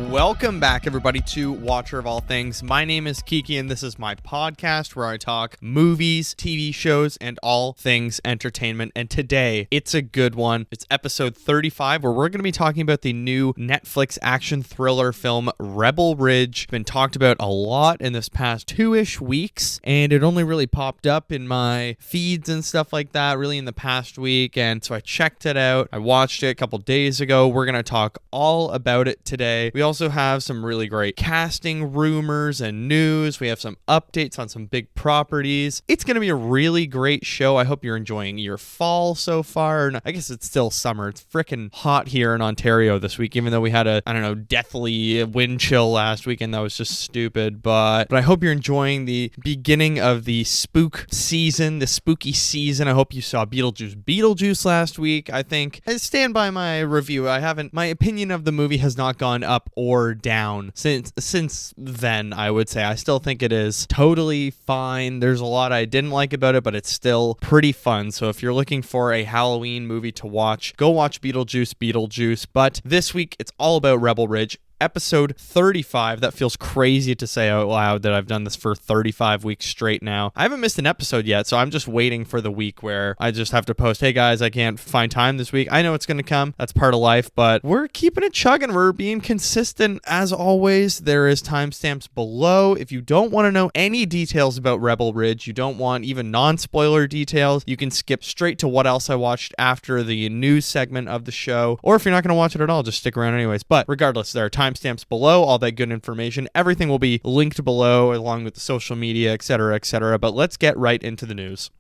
Welcome back, everybody, to Watcher of All Things. My name is Kiki, and this is my podcast where I talk movies, TV shows, and all things entertainment. And today, it's a good one. It's episode 35, where we're going to be talking about the new Netflix action thriller film, Rebel Ridge. Been talked about a lot in this past 2-ish weeks, and it only really popped up in my feeds and stuff like that, really in the past week. And so I checked it out. I watched it a couple days ago. We're going to talk all about it today. We also have some really great casting rumors and news. We have some updates on some big properties. It's going to be a really great show. I hope you're enjoying your fall so far. And I guess it's still summer. It's freaking hot here in Ontario this week, even though we had a, deathly wind chill last weekend. That was just stupid. But I hope you're enjoying the beginning of the spooky season. I hope you saw Beetlejuice last week. I think I stand by my review. My opinion of the movie has not gone up or down since then. I would say I still think it is totally fine. There's a lot I didn't like about it, but it's still pretty fun. So if you're looking for a Halloween movie to watch, go watch Beetlejuice. But this week it's all about Rebel Ridge. Episode 35. That feels crazy to say out loud that I've done this for 35 weeks straight now. I haven't missed an episode yet, so I'm just waiting for the week where I just have to post, hey guys, I can't find time this week. I know it's going to come. That's part of life, but we're keeping it chugging. We're being consistent. As always, there is timestamps below. If you don't want to know any details about Rebel Ridge, you don't want even non-spoiler details, you can skip straight to what else I watched after the news segment of the show. Or if you're not going to watch it at all, just stick around anyways. But regardless, there are timestamps below, all that good information. Everything will be linked below along with the social media, etc. But let's get right into the news.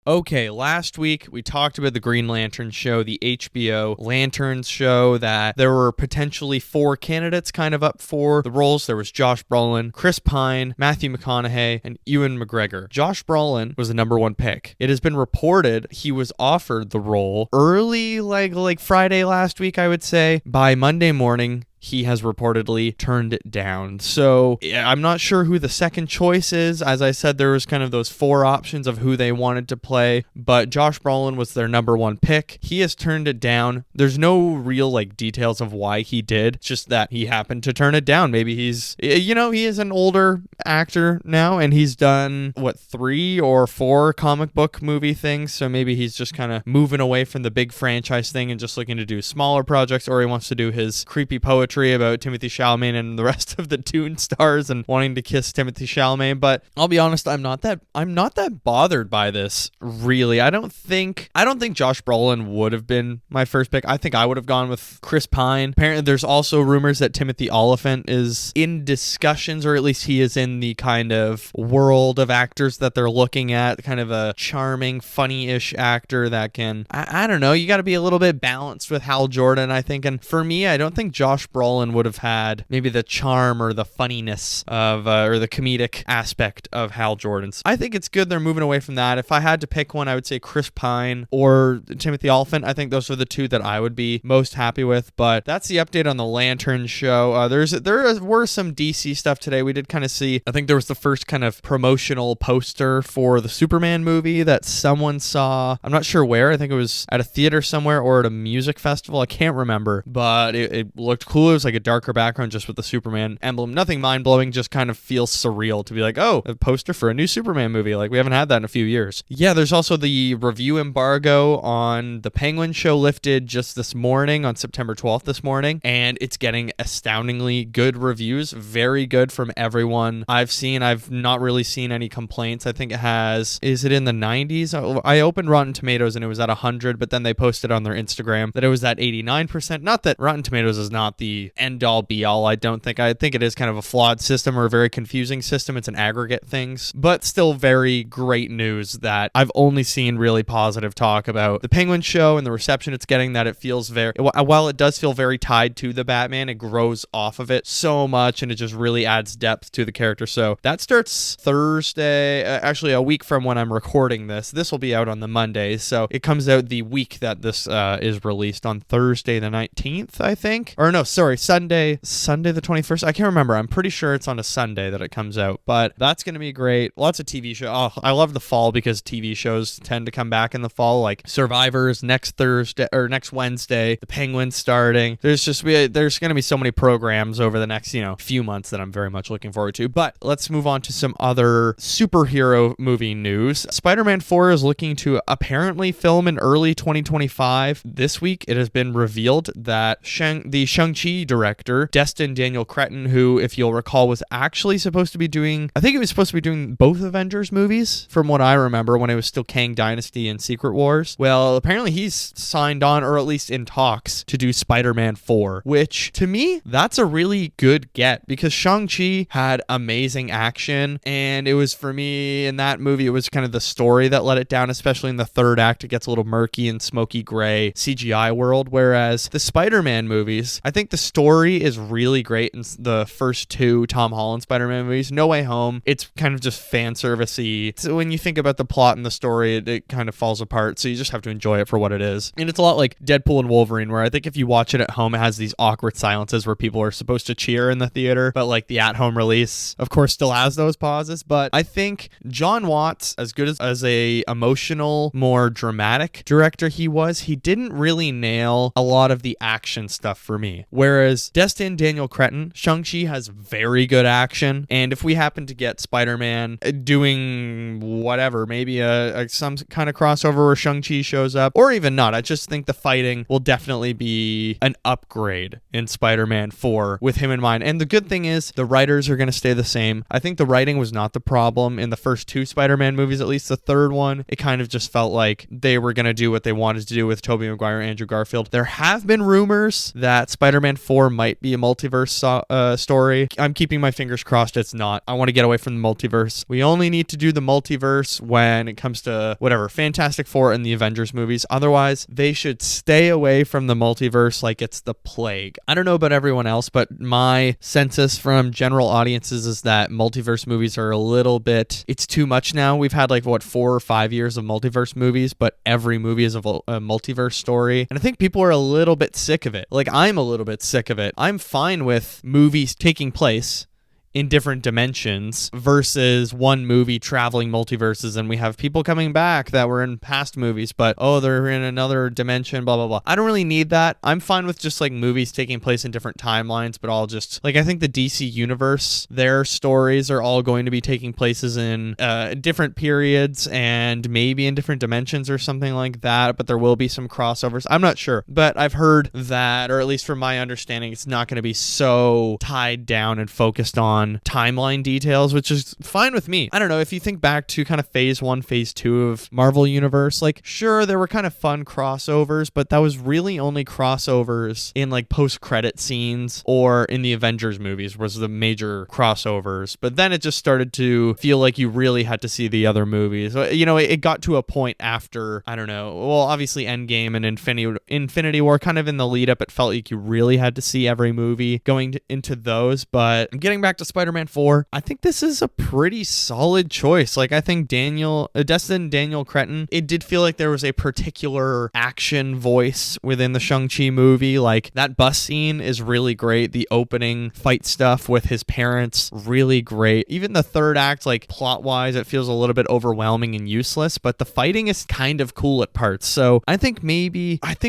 Okay, last week we talked about the Green Lantern show, the HBO Lanterns show, that there were potentially 4 candidates kind of up for the roles. There was Josh Brolin, Chris Pine, Matthew McConaughey, and Ewan McGregor. Josh Brolin was the number 1 pick. It has been reported he was offered the role early, like Friday last week, I would say. By Monday morning, he has reportedly turned it down. So I'm not sure who the second choice is. As I said, there was kind of those 4 options of who they wanted to play, but Josh Brolin was their number 1 pick. He has turned it down. There's no real details of why he did, just that he happened to turn it down. Maybe he is an older actor now, and he's done 3 or 4 comic book movie things. So maybe he's just kind of moving away from the big franchise thing and just looking to do smaller projects, or he wants to do his creepy poetry about Timothée Chalamet and the rest of the Dune stars and wanting to kiss Timothée Chalamet. But I'll be honest, I'm not that bothered by this, really. I don't think Josh Brolin would have been my first pick. I think I would have gone with Chris Pine. Apparently there's also rumors that Timothy Olyphant is in discussions, or at least he is in the kind of world of actors that they're looking at, kind of a charming, funny-ish actor that can, I don't know, you got to be a little bit balanced with Hal Jordan, I think. And for me, I don't think Josh Brolin would have had maybe the charm or the funniness of or the comedic aspect of Hal Jordan's. I think it's good they're moving away from that. If I had to pick one, I would say Chris Pine or Timothy Olyphant. I think those are the 2 that I would be most happy with. But that's the update on the Lantern show. There were some DC stuff today. We did kind of see, I think there was the first kind of promotional poster for the Superman movie that someone saw. I'm not sure where. I think it was at a theater somewhere or at a music festival. I can't remember, but it looked cool. It was like a darker background just with the Superman emblem. Nothing mind-blowing, just kind of feels surreal to be like, oh, a poster for a new Superman movie. Like, we haven't had that in a few years. Yeah, there's also the review embargo on the Penguin show lifted just this morning, on September 12th this morning, and it's getting astoundingly good reviews. Very good from everyone I've seen. I've not really seen any complaints. I think is it in the 90s? I opened Rotten Tomatoes and it was at 100, but then they posted on their Instagram that it was at 89%. Not that Rotten Tomatoes is not the end-all be-all, I don't think. I think it is kind of a flawed system, or a very confusing system. It's an aggregate things, but still very great news that I've only seen really positive talk about the Penguin show and the reception it's getting, that it feels while it does feel very tied to the Batman, it grows off of it so much and it just really adds depth to the character. So that starts Thursday, actually a week from when I'm recording this. This will be out on the Monday, so it comes out the week that this is released, on Thursday the 19th, I think. Or no, sorry, sorry, Sunday the 21st. I can't remember. I'm pretty sure it's on a Sunday that it comes out, but that's going to be great. Lots of TV shows. Oh, I love the fall because TV shows tend to come back in the fall, like Survivors next Thursday or next Wednesday, The Penguins starting. There's going to be so many programs over the next, few months that I'm very much looking forward to. But let's move on to some other superhero movie news. Spider-Man 4 is looking to apparently film in early 2025. This week, it has been revealed that the Shang-Chi director, Destin Daniel Cretton, who, if you'll recall, was actually supposed to be doing, I think he was supposed to be doing both Avengers movies, from what I remember, when it was still Kang Dynasty and Secret Wars. Well, apparently he's signed on, or at least in talks, to do Spider-Man 4, which, to me, that's a really good get, because Shang-Chi had amazing action, and it was, for me, in that movie, it was kind of the story that let it down, especially in the third act. It gets a little murky and smoky gray CGI world, whereas the Spider-Man movies, I think the story is really great in the first two Tom Holland Spider-Man movies. No Way Home, it's kind of just fan servicey. So when you think about the plot and the story, it kind of falls apart, so you just have to enjoy it for what it is. And it's a lot like Deadpool and Wolverine, where I think if you watch it at home, it has these awkward silences where people are supposed to cheer in the theater, but like the at-home release, of course, still has those pauses. But I think John Watts, as good as a emotional, more dramatic director he didn't really nail a lot of the action stuff for me. Whereas Destin Daniel Cretton, Shang-Chi has very good action, and if we happen to get Spider-Man doing whatever, maybe some kind of crossover where Shang-Chi shows up, or even not, I just think the fighting will definitely be an upgrade in Spider-Man 4 with him in mind. And the good thing is the writers are going to stay the same. I think the writing was not the problem in the first two Spider-Man movies. At least the third one, it kind of just felt like they were going to do what they wanted to do with Tobey Maguire and Andrew Garfield. There have been rumors that Spider-Man 4 might be a multiverse story. I'm keeping my fingers crossed it's not. I want to get away from the multiverse. We only need to do the multiverse when it comes to whatever, Fantastic Four and the Avengers movies. Otherwise, they should stay away from the multiverse like it's the plague. I don't know about everyone else, but my census from general audiences is that multiverse movies are a little bit, it's too much now. We've had 4 or 5 years of multiverse movies, but every movie is a multiverse story. And I think people are a little bit sick of it. I'm a little bit sick of it. I'm fine with movies taking place in different dimensions versus one movie traveling multiverses, and we have people coming back that were in past movies, but they're in another dimension, blah blah blah. I don't really need that. I'm fine with just movies taking place in different timelines, but all just I think the DC universe, their stories are all going to be taking places in different periods and maybe in different dimensions or something like that, but there will be some crossovers. I'm not sure, but I've heard that, or at least from my understanding, it's not going to be so tied down and focused on timeline details, which is fine with me. I don't know, if you think back to kind of phase 1, phase 2 of Marvel Universe, sure, there were kind of fun crossovers, but that was really only crossovers in post-credit scenes, or in the Avengers movies was the major crossovers. But then it just started to feel like you really had to see the other movies. It got to a point after, I don't know, well, obviously Endgame and Infinity War, kind of in the lead up, it felt like you really had to see every movie going into those. But getting back to Spider-Man 4, I think this is a pretty solid choice. I think Destin Daniel Cretton, it did feel like there was a particular action voice within the Shang-Chi movie. That bus scene is really great. The opening fight stuff with his parents, really great. Even the third act, plot-wise, it feels a little bit overwhelming and useless, but the fighting is kind of cool at parts. So I think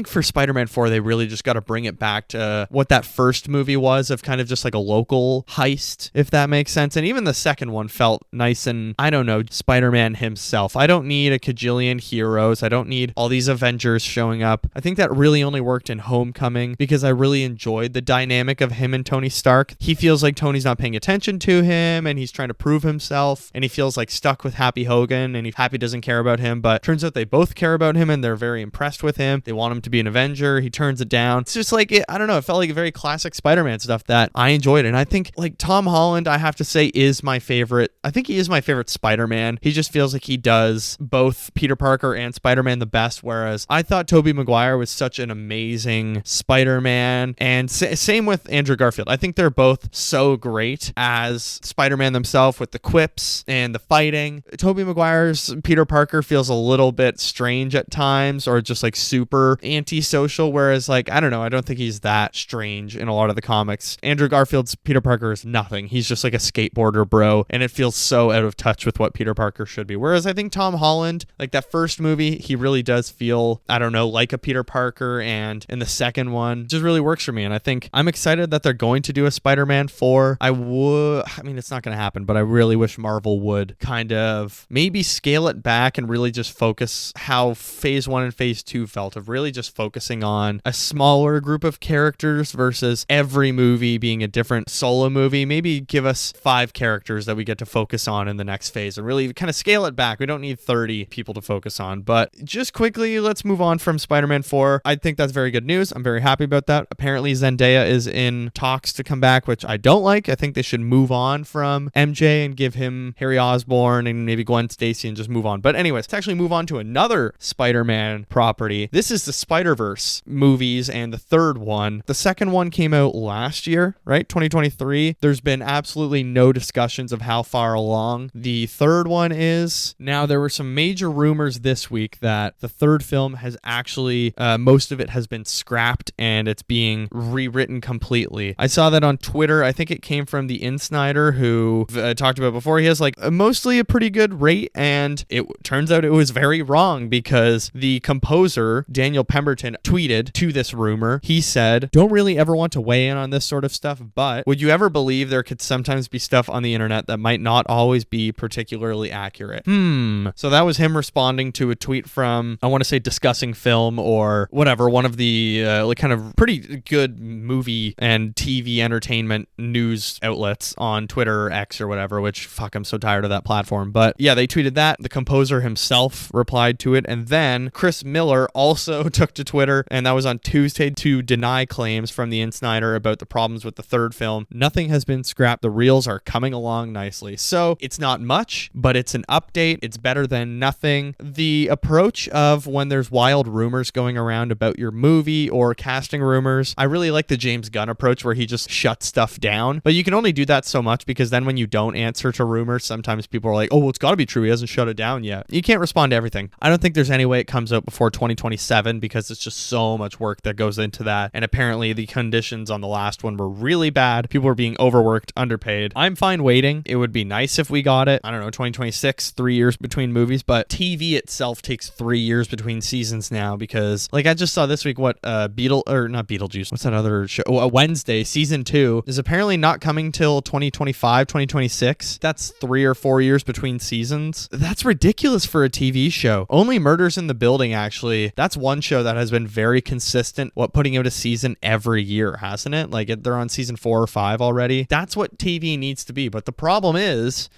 for Spider-Man 4, they really just got to bring it back to what that first movie was, of kind of just a local heist, if that makes sense. And even the second one felt nice and, I don't know, Spider-Man himself. I don't need a cajillion heroes. I don't need all these Avengers showing up. I think that really only worked in Homecoming because I really enjoyed the dynamic of him and Tony Stark. He feels like Tony's not paying attention to him and he's trying to prove himself, and he feels stuck with Happy Hogan, and Happy doesn't care about him, but turns out they both care about him and they're very impressed with him. They want him to be an Avenger. He turns it down. It's just I don't know, it felt like very classic Spider-Man stuff that I enjoyed. And I think Tom Holland, I have to say, is my favorite. I think he is my favorite Spider-Man. He just feels like he does both Peter Parker and Spider-Man the best, whereas I thought Tobey Maguire was such an amazing Spider-Man. And same with Andrew Garfield. I think they're both so great as Spider-Man themselves with the quips and the fighting. Tobey Maguire's Peter Parker feels a little bit strange at times, or just like super antisocial, whereas like, I don't know, I don't think he's that strange in a lot of the comics. Andrew Garfield's Peter Parker is nothing. He's just like a skateboarder bro, and it feels so out of touch with what Peter Parker should be. Whereas I think Tom Holland, like that first movie, he really does feel, I don't know, like a Peter Parker, and in the second one just really works for me. And I think I'm excited that they're going to do a Spider-Man 4. I mean, it's not going to happen, but I really wish Marvel would kind of maybe scale it back and really just focus how phase 1 and phase 2 felt, of really just focusing on a smaller group of characters versus every movie being a different solo movie. Maybe give us 5 characters that we get to focus on in the next phase and really kind of scale it back. We don't need 30 people to focus on. But just quickly, let's move on from Spider-Man 4. I think that's very good news. I'm very happy about that. Apparently Zendaya is in talks to come back, which I don't like. I think they should move on from MJ and give him Harry Osborn and maybe Gwen Stacy and just move on. But anyways, let's actually move on to another Spider-Man property. This is the Spider-Verse movies, and the third one. The second one came out last year, right? 2023. There's been absolutely no discussions of how far along the third one is. Now, there were some major rumors this week that the third film has actually, most of it has been scrapped and it's being rewritten completely. I saw that on Twitter. I think it came from the Insnider, who I talked about before. He has like mostly a pretty good rate, and it turns out it was very wrong because the composer, Daniel Pemberton, tweeted to this rumor. He said, "Don't really ever want to weigh in on this sort of stuff, but would you ever believe there could sometimes be stuff on the internet that might not always be particularly accurate?" So that was him responding to a tweet from, I want to say, Discussing Film or whatever, one of the like kind of pretty good movie and TV entertainment news outlets on Twitter or X or whatever, which, fuck, I'm so tired of that platform. But yeah, they tweeted that. The composer himself replied to it, and then Chris Miller also took to Twitter, and that was on Tuesday, to deny claims from the Insnider about the problems with the third film. Nothing has been scrapped. The reels are coming along nicely. So it's not much, but it's an update. It's better than nothing. The approach of when there's wild rumors going around about your movie or casting rumors, I really like the James Gunn approach where he just shuts stuff down. But you can only do that so much, because then when you don't answer to rumors, sometimes people are like, oh, well, it's got to be true. He hasn't shut it down yet. You can't respond to everything. I don't think there's any way it comes out before 2027, because it's just so much work that goes into that. And apparently the conditions on the last one were really bad. People were being overworked, underpaid. I'm fine waiting. It would be nice if we got it, I don't know, 2026, 3 years between movies, but TV itself takes 3 years between seasons now, because like I just saw this week, what not Beetlejuice, what's that other show? Wednesday season 2 is apparently not coming till 2025, 2026. That's 3 or 4 years between seasons. That's ridiculous for a TV show. Only Murders in the Building, actually, that's one show that has been very consistent, putting out a season every year, hasn't it? Like they're on season 4 or 5 already. That's what TV needs to be. But the problem is,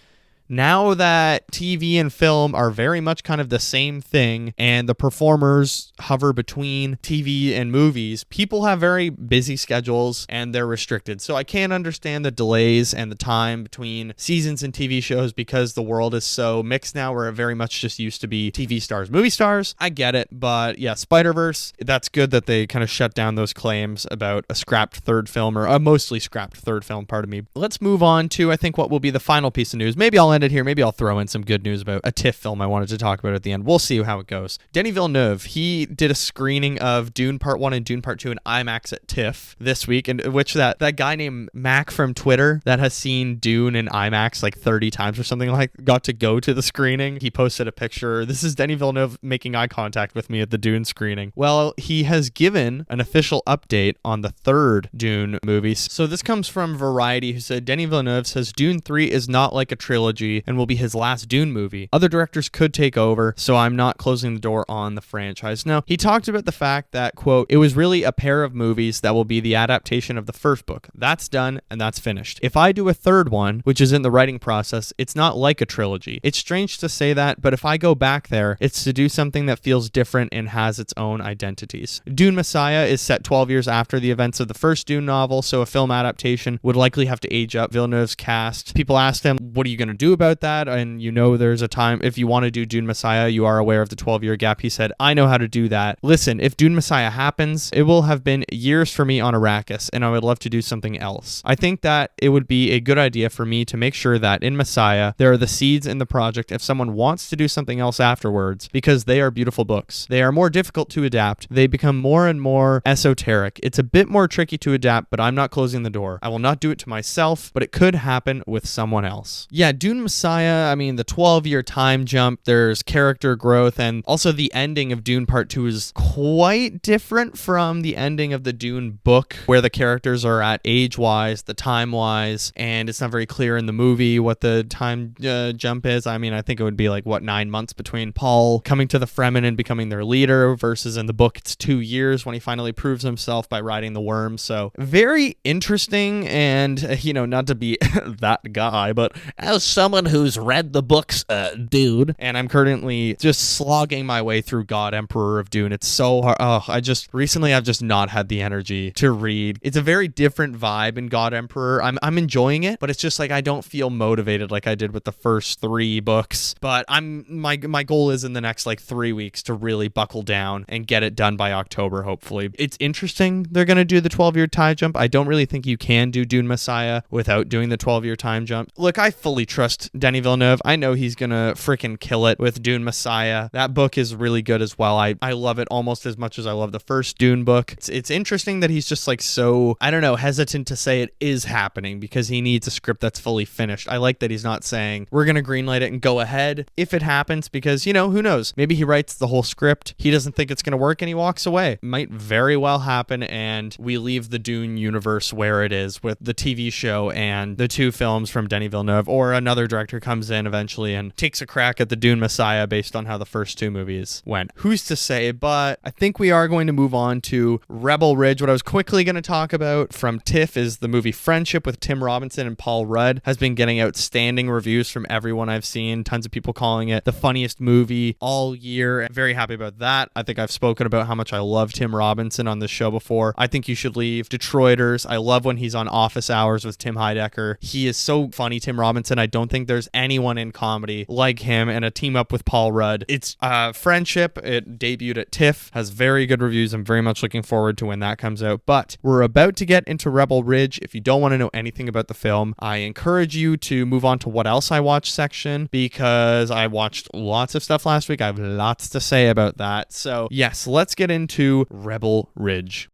now that TV and film are very much kind of the same thing, and the performers hover between TV and movies, people have very busy schedules and they're restricted. So I can't understand the delays and the time between seasons and TV shows, because the world is so mixed now, where it very much just used to be TV stars, movie stars. I get it. But yeah, Spider-Verse, that's good that they kind of shut down those claims about a scrapped third film, or a mostly scrapped third film, pardon me. Let's move on to, I think, what will be the final piece of news. Maybe I'll end it here. Maybe I'll throw in some good news about a TIFF film I wanted to talk about at the end. We'll see how it goes. Denis Villeneuve, he did a screening of Dune Part 1 and Dune Part 2 in IMAX at TIFF this week, in which that guy named Mac from Twitter that has seen Dune in IMAX like 30 times or something, like, got to go to the screening. He posted a picture. This is Denis Villeneuve making eye contact with me at the Dune screening. Well, he has given an official update on the third Dune movie. So this comes from Variety, who said Denis Villeneuve says Dune 3 is not like a trilogy. trilogy and will be his last Dune movie. Other directors could take over, so I'm not closing the door on the franchise. Now, he talked about the fact that, quote, it was really a pair of movies that will be the adaptation of the first book. That's done and that's finished. If I do a third one, which is in the writing process, it's not like a trilogy. It's strange to say that, but if I go back there, it's to do something that feels different and has its own identities. Dune Messiah is set 12 years after the events of the first Dune novel, so a film adaptation would likely have to age up Villeneuve's cast. People asked him, what are you going to do about that? And there's a time, if you want to do Dune Messiah, you are aware of the 12-year gap. He said, I know how to do that. Listen, if Dune Messiah happens, it will have been years for me on Arrakis, and I would love to do something else. I think that it would be a good idea for me to make sure that in Messiah, there are the seeds in the project if someone wants to do something else afterwards, because they are beautiful books. They are more difficult to adapt. They become more and more esoteric. It's a bit more tricky to adapt, but I'm not closing the door. I will not do it to myself, but it could happen with someone else. Yeah, Dune Messiah, the 12-year time jump, there's character growth, and also the ending of Dune Part 2 is quite different from the ending of the Dune book, where the characters are at age-wise, the time-wise, and it's not very clear in the movie what the time jump is. I think it would be 9 months between Paul coming to the Fremen and becoming their leader, versus in the book it's 2 years when he finally proves himself by riding the worm. So very interesting, and not to be that guy, but as someone who's read the books, dude, and I'm currently just slogging my way through God Emperor of Dune. It's so hard. I've just not had the energy to read. It's a very different vibe in God Emperor. I'm enjoying it, but it's just I don't feel motivated like I did with the first 3 books. But my goal is in the next 3 weeks to really buckle down and get it done by October, hopefully. It's interesting they're going to do the 12-year time jump. I don't really think you can do Dune Messiah without doing the 12-year time jump. Look, I fully trust Denis Villeneuve. I know he's going to freaking kill it with Dune Messiah. That book is really good as well. I love it almost as much as I love the first Dune book. It's interesting that he's just so, I don't know, hesitant to say it is happening because he needs a script that's fully finished. I like that he's not saying, we're going to greenlight it and go ahead if it happens, because, who knows? Maybe he writes the whole script, he doesn't think it's going to work, and he walks away. Might very well happen, and we leave the Dune universe where it is with the TV show and the 2 films from Denis Villeneuve, or another director comes in eventually and takes a crack at the Dune Messiah based on how the first 2 movies went. Who's to say? But I think we are going to move on to Rebel Ridge. What I was quickly going to talk about from TIFF is the movie Friendship with Tim Robinson and Paul Rudd. Has been getting outstanding reviews from everyone I've seen. Tons of people calling it the funniest movie all year. I'm very happy about that. I think I've spoken about how much I love Tim Robinson on this show before. I think you should leave. Detroiters. I love when he's on Office Hours with Tim Heidecker. He is so funny, Tim Robinson. I don't think there's anyone in comedy like him, and a team up with Paul Rudd. It's Friendship. It debuted at TIFF. Has very good reviews. I'm very much looking forward to when that comes out. But we're about to get into Rebel Ridge. If you don't want to know anything about the film, I encourage you to move on to what else I watched section, because I watched lots of stuff last week. I have lots to say about that. So yes, let's get into Rebel Ridge.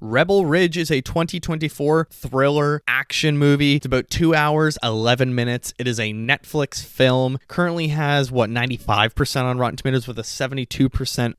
Rebel Ridge is a 2024 thriller action movie. It's about 2 hours, 11 minutes. It is a Netflix film. Currently has, 95% on Rotten Tomatoes with a 72%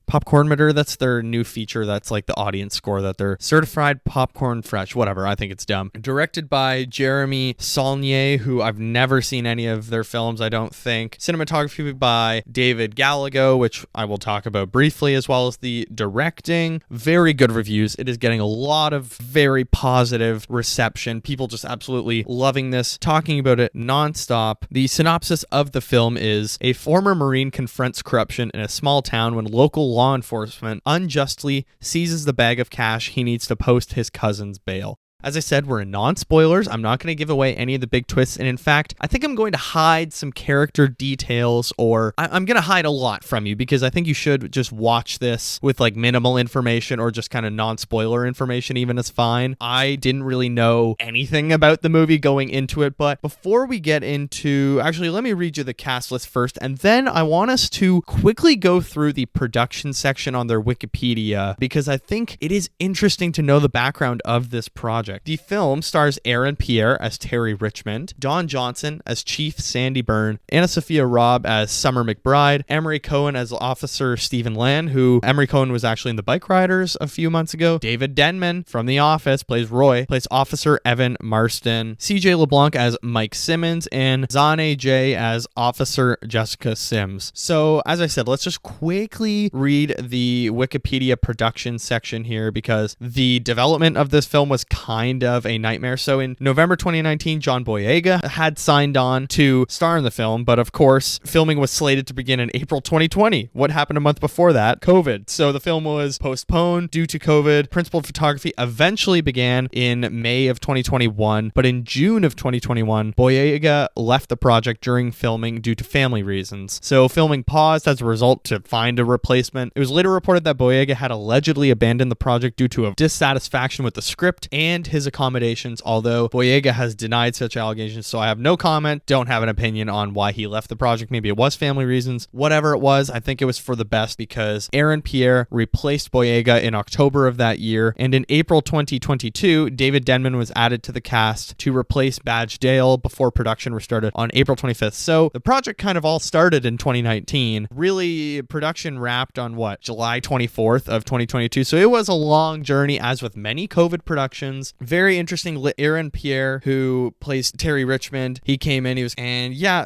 Popcornmeter, that's their new feature. That's the audience score, that they're certified popcorn fresh, whatever. I think it's dumb. Directed by Jeremy Saulnier, who I've never seen any of their films, I don't think. Cinematography by David Gallego, which I will talk about briefly, as well as the directing. Very good reviews. It is getting a lot of very positive reception. People just absolutely loving this, talking about it nonstop. The synopsis of the film is: a former Marine confronts corruption in a small town when local law enforcement unjustly seizes the bag of cash he needs to post his cousin's bail. As I said, we're in non-spoilers. I'm not going to give away any of the big twists. And in fact, I think I'm going to hide some character details, or I'm going to hide a lot from you, because I think you should just watch this with minimal information, or just kind of non-spoiler information even is fine. I didn't really know anything about the movie going into it, but before we get into... Actually, let me read you the cast list first, and then I want us to quickly go through the production section on their Wikipedia, because I think it is interesting to know the background of this project. project. The film stars Aaron Pierre as Terry Richmond, Don Johnson as Chief Sandy Byrne, Anna Sophia Robb as Summer McBride, Emery Cohen as Officer Stephen Land, who Emery Cohen was actually in The Bike Riders a few months ago. David Denman from The Office plays Roy, plays Officer Evan Marston, CJ LeBlanc as Mike Simmons, and Zane J as Officer Jessica Sims. So, as I said, let's just quickly read the Wikipedia production section here because the development of this film was kind of a nightmare. So in November 2019, John Boyega had signed on to star in the film, but of course, filming was slated to begin in April 2020. What happened a month before that? COVID. So the film was postponed due to COVID. Principal photography eventually began in May of 2021, but in June of 2021, Boyega left the project during filming due to family reasons. So filming paused as a result to find a replacement. It was later reported that Boyega had allegedly abandoned the project due to a dissatisfaction with the script and his accommodations, although Boyega has denied such allegations, so I have no comment, don't have an opinion on why he left the project. Maybe it was family reasons. Whatever it was, I think it was for the best because Aaron Pierre replaced Boyega in October of that year, and in April 2022, David Denman was added to the cast to replace Badge Dale before production restarted on April 25th. So the project kind of all started in 2019. Really, production wrapped on July 24th of 2022. So it was a long journey, as with many COVID productions. Very interesting. Aaron Pierre, who plays Terry Richmond, he came in,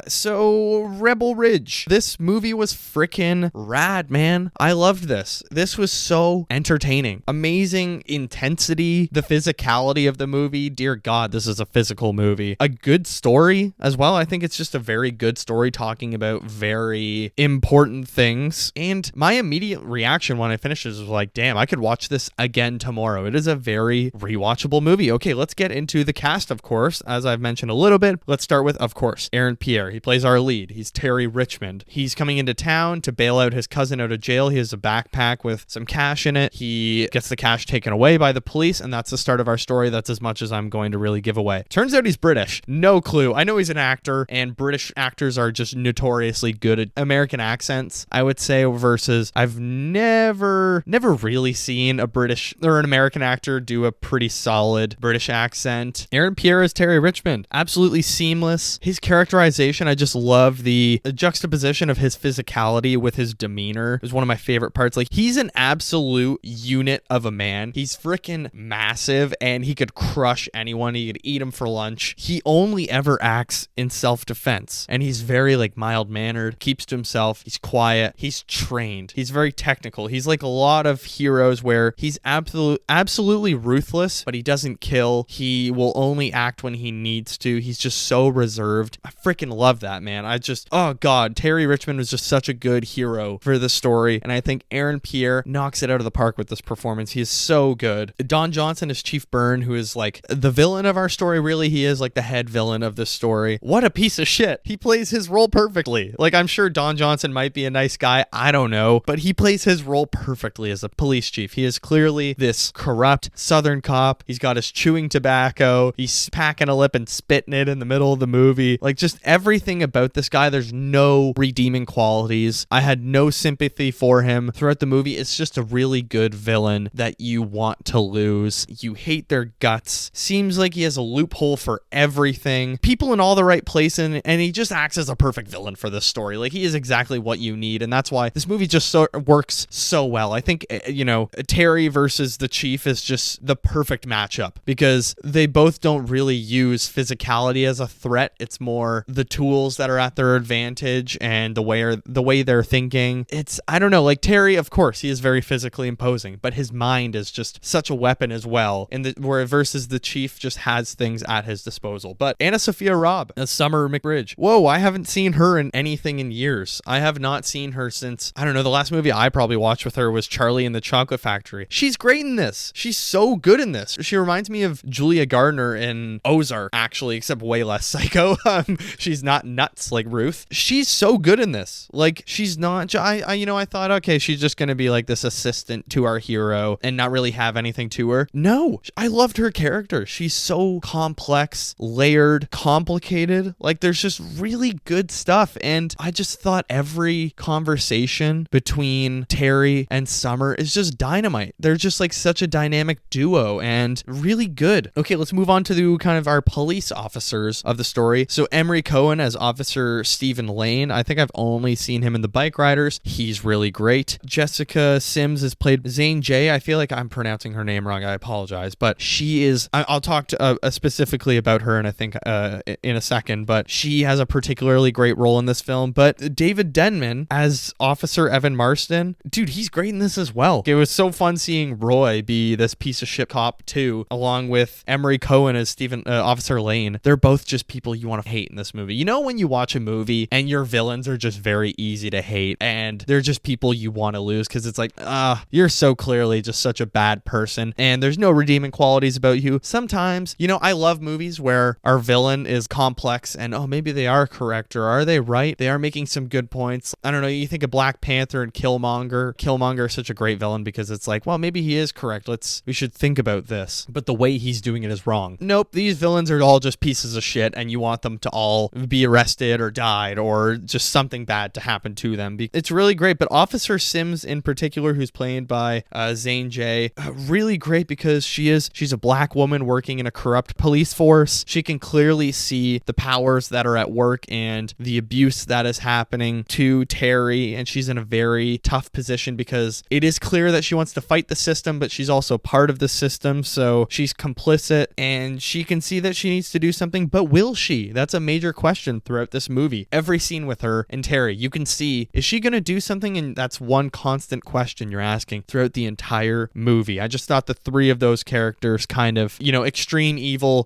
so Rebel Ridge. This movie was freaking rad, man. I loved this. This was so entertaining. Amazing intensity, the physicality of the movie. Dear God, this is a physical movie. A good story as well. I think it's just a very good story talking about very important things. And my immediate reaction when I finished this was like, damn, I could watch this again tomorrow. It is a very rewatchable movie. Okay, let's get into the cast, of course. As I've mentioned a little bit, let's start with, of course, Aaron Pierre. He plays our lead. He's Terry Richmond. He's coming into town to bail out his cousin out of jail. He has a backpack with some cash in it. He gets the cash taken away by the police, and that's the start of our story. That's as much as I'm going to really give away. Turns out he's British. No clue. I know he's an actor, and British actors are just notoriously good at American accents, I would say, versus I've never really seen a British or an American actor do a pretty solid British accent. Aaron Pierre is Terry Richmond. Absolutely seamless. His characterization, I just love the juxtaposition of his physicality with his demeanor. Is one of my favorite parts. Like, he's an absolute unit of a man. He's freaking massive, and he could crush anyone. He could eat him for lunch. He only ever acts in self-defense, and he's very mild-mannered, keeps to himself. He's quiet. He's trained. He's very technical. He's like a lot of heroes where he's absolutely ruthless, but he doesn't kill. He will only act when he needs to. He's just so reserved. I freaking love that, man. Oh God, Terry Richmond was just such a good hero for the story, and I think Aaron Pierre knocks it out of the park with this performance. He is so good. Don Johnson is Chief Byrne, who is like the villain of our story. Really, he is like the head villain of this story. What a piece of shit. He plays his role perfectly. Like, I'm sure Don Johnson might be a nice guy. I don't know, but he plays his role perfectly as a police chief. He is clearly this corrupt Southern cop. He's got his chewing tobacco. He's packing a lip and spitting it in the middle of the movie. Like, just everything about this guy, there's no redeeming qualities. I had no sympathy for him throughout the movie. It's just a really good villain that you want to lose. You hate their guts. Seems like he has a loophole for everything. People in all the right places, and he just acts as a perfect villain for this story. Like, he is exactly what you need, and that's why this movie just works so well. I think, Terry versus the Chief is just the perfect matchup because they both don't really use physicality as a threat. It's more the tools that are at their advantage and the way they're thinking. I don't know, like Terry, of course, he is very physically imposing, but his mind is just such a weapon as well. Versus the Chief just has things at his disposal. But Anna Sophia Robb as Summer McBridge. Whoa, I haven't seen her in anything in years. I have not seen her since, I don't know, the last movie I probably watched with her was Charlie and the Chocolate Factory. She's great in this. She's so good in this. She reminds me of Julia Gardner in Ozark, actually, except way less psycho. She's not nuts like Ruth. She's so good in this. Like, she's not, I thought, okay, she's just going to be like this assistant to our hero and not really have anything to her. No, I loved her character. She's so complex, layered, complicated. Like, there's just really good stuff. And I just thought every conversation between Terry and Summer is just dynamite. They're just like such a dynamic duo. And really good. Okay, let's move on to the kind of our police officers of the story. So Emery Cohen as Officer Stephen Lane. I think I've only seen him in The Bike Riders. He's really great. Jessica Sims is played Zane J. I feel like I'm pronouncing her name wrong. I apologize, but she is. I'll talk to, specifically about her, and I think in a second. But she has a particularly great role in this film. But David Denman as Officer Evan Marston, dude, he's great in this as well. It was so fun seeing Roy be this piece of shit cop too, along with Emery Cohen as Officer Lane. They're both just people you want to hate in this movie. You know when you watch a movie and your villains are just very easy to hate, and they're just people you want to lose because it's like, you're so clearly just such a bad person, and there's no redeeming qualities about you. Sometimes, I love movies where our villain is complex and maybe they are correct, or are they right? They are making some good points. I don't know, you think of Black Panther and Killmonger. Killmonger is such a great villain because it's like, well, maybe he is correct. We should think about this. But the way he's doing it is wrong. Nope, these villains are all just pieces of shit, and you want them to all be arrested or died or just something bad to happen to them. It's really great. But Officer Sims in particular, who's played by Zane J, really great because she's a black woman working in a corrupt police force. She can clearly see the powers that are at work and the abuse that is happening to Terry, and she's in a very tough position because it is clear that she wants to fight the system, but she's also part of the system, so she's complicit, and she can see that she needs to do something, but will she? That's a major question throughout this movie. Every scene with her and Terry, you can see, is she going to do something? And that's one constant question you're asking throughout the entire movie. I just thought the three of those characters kind of, extreme evil,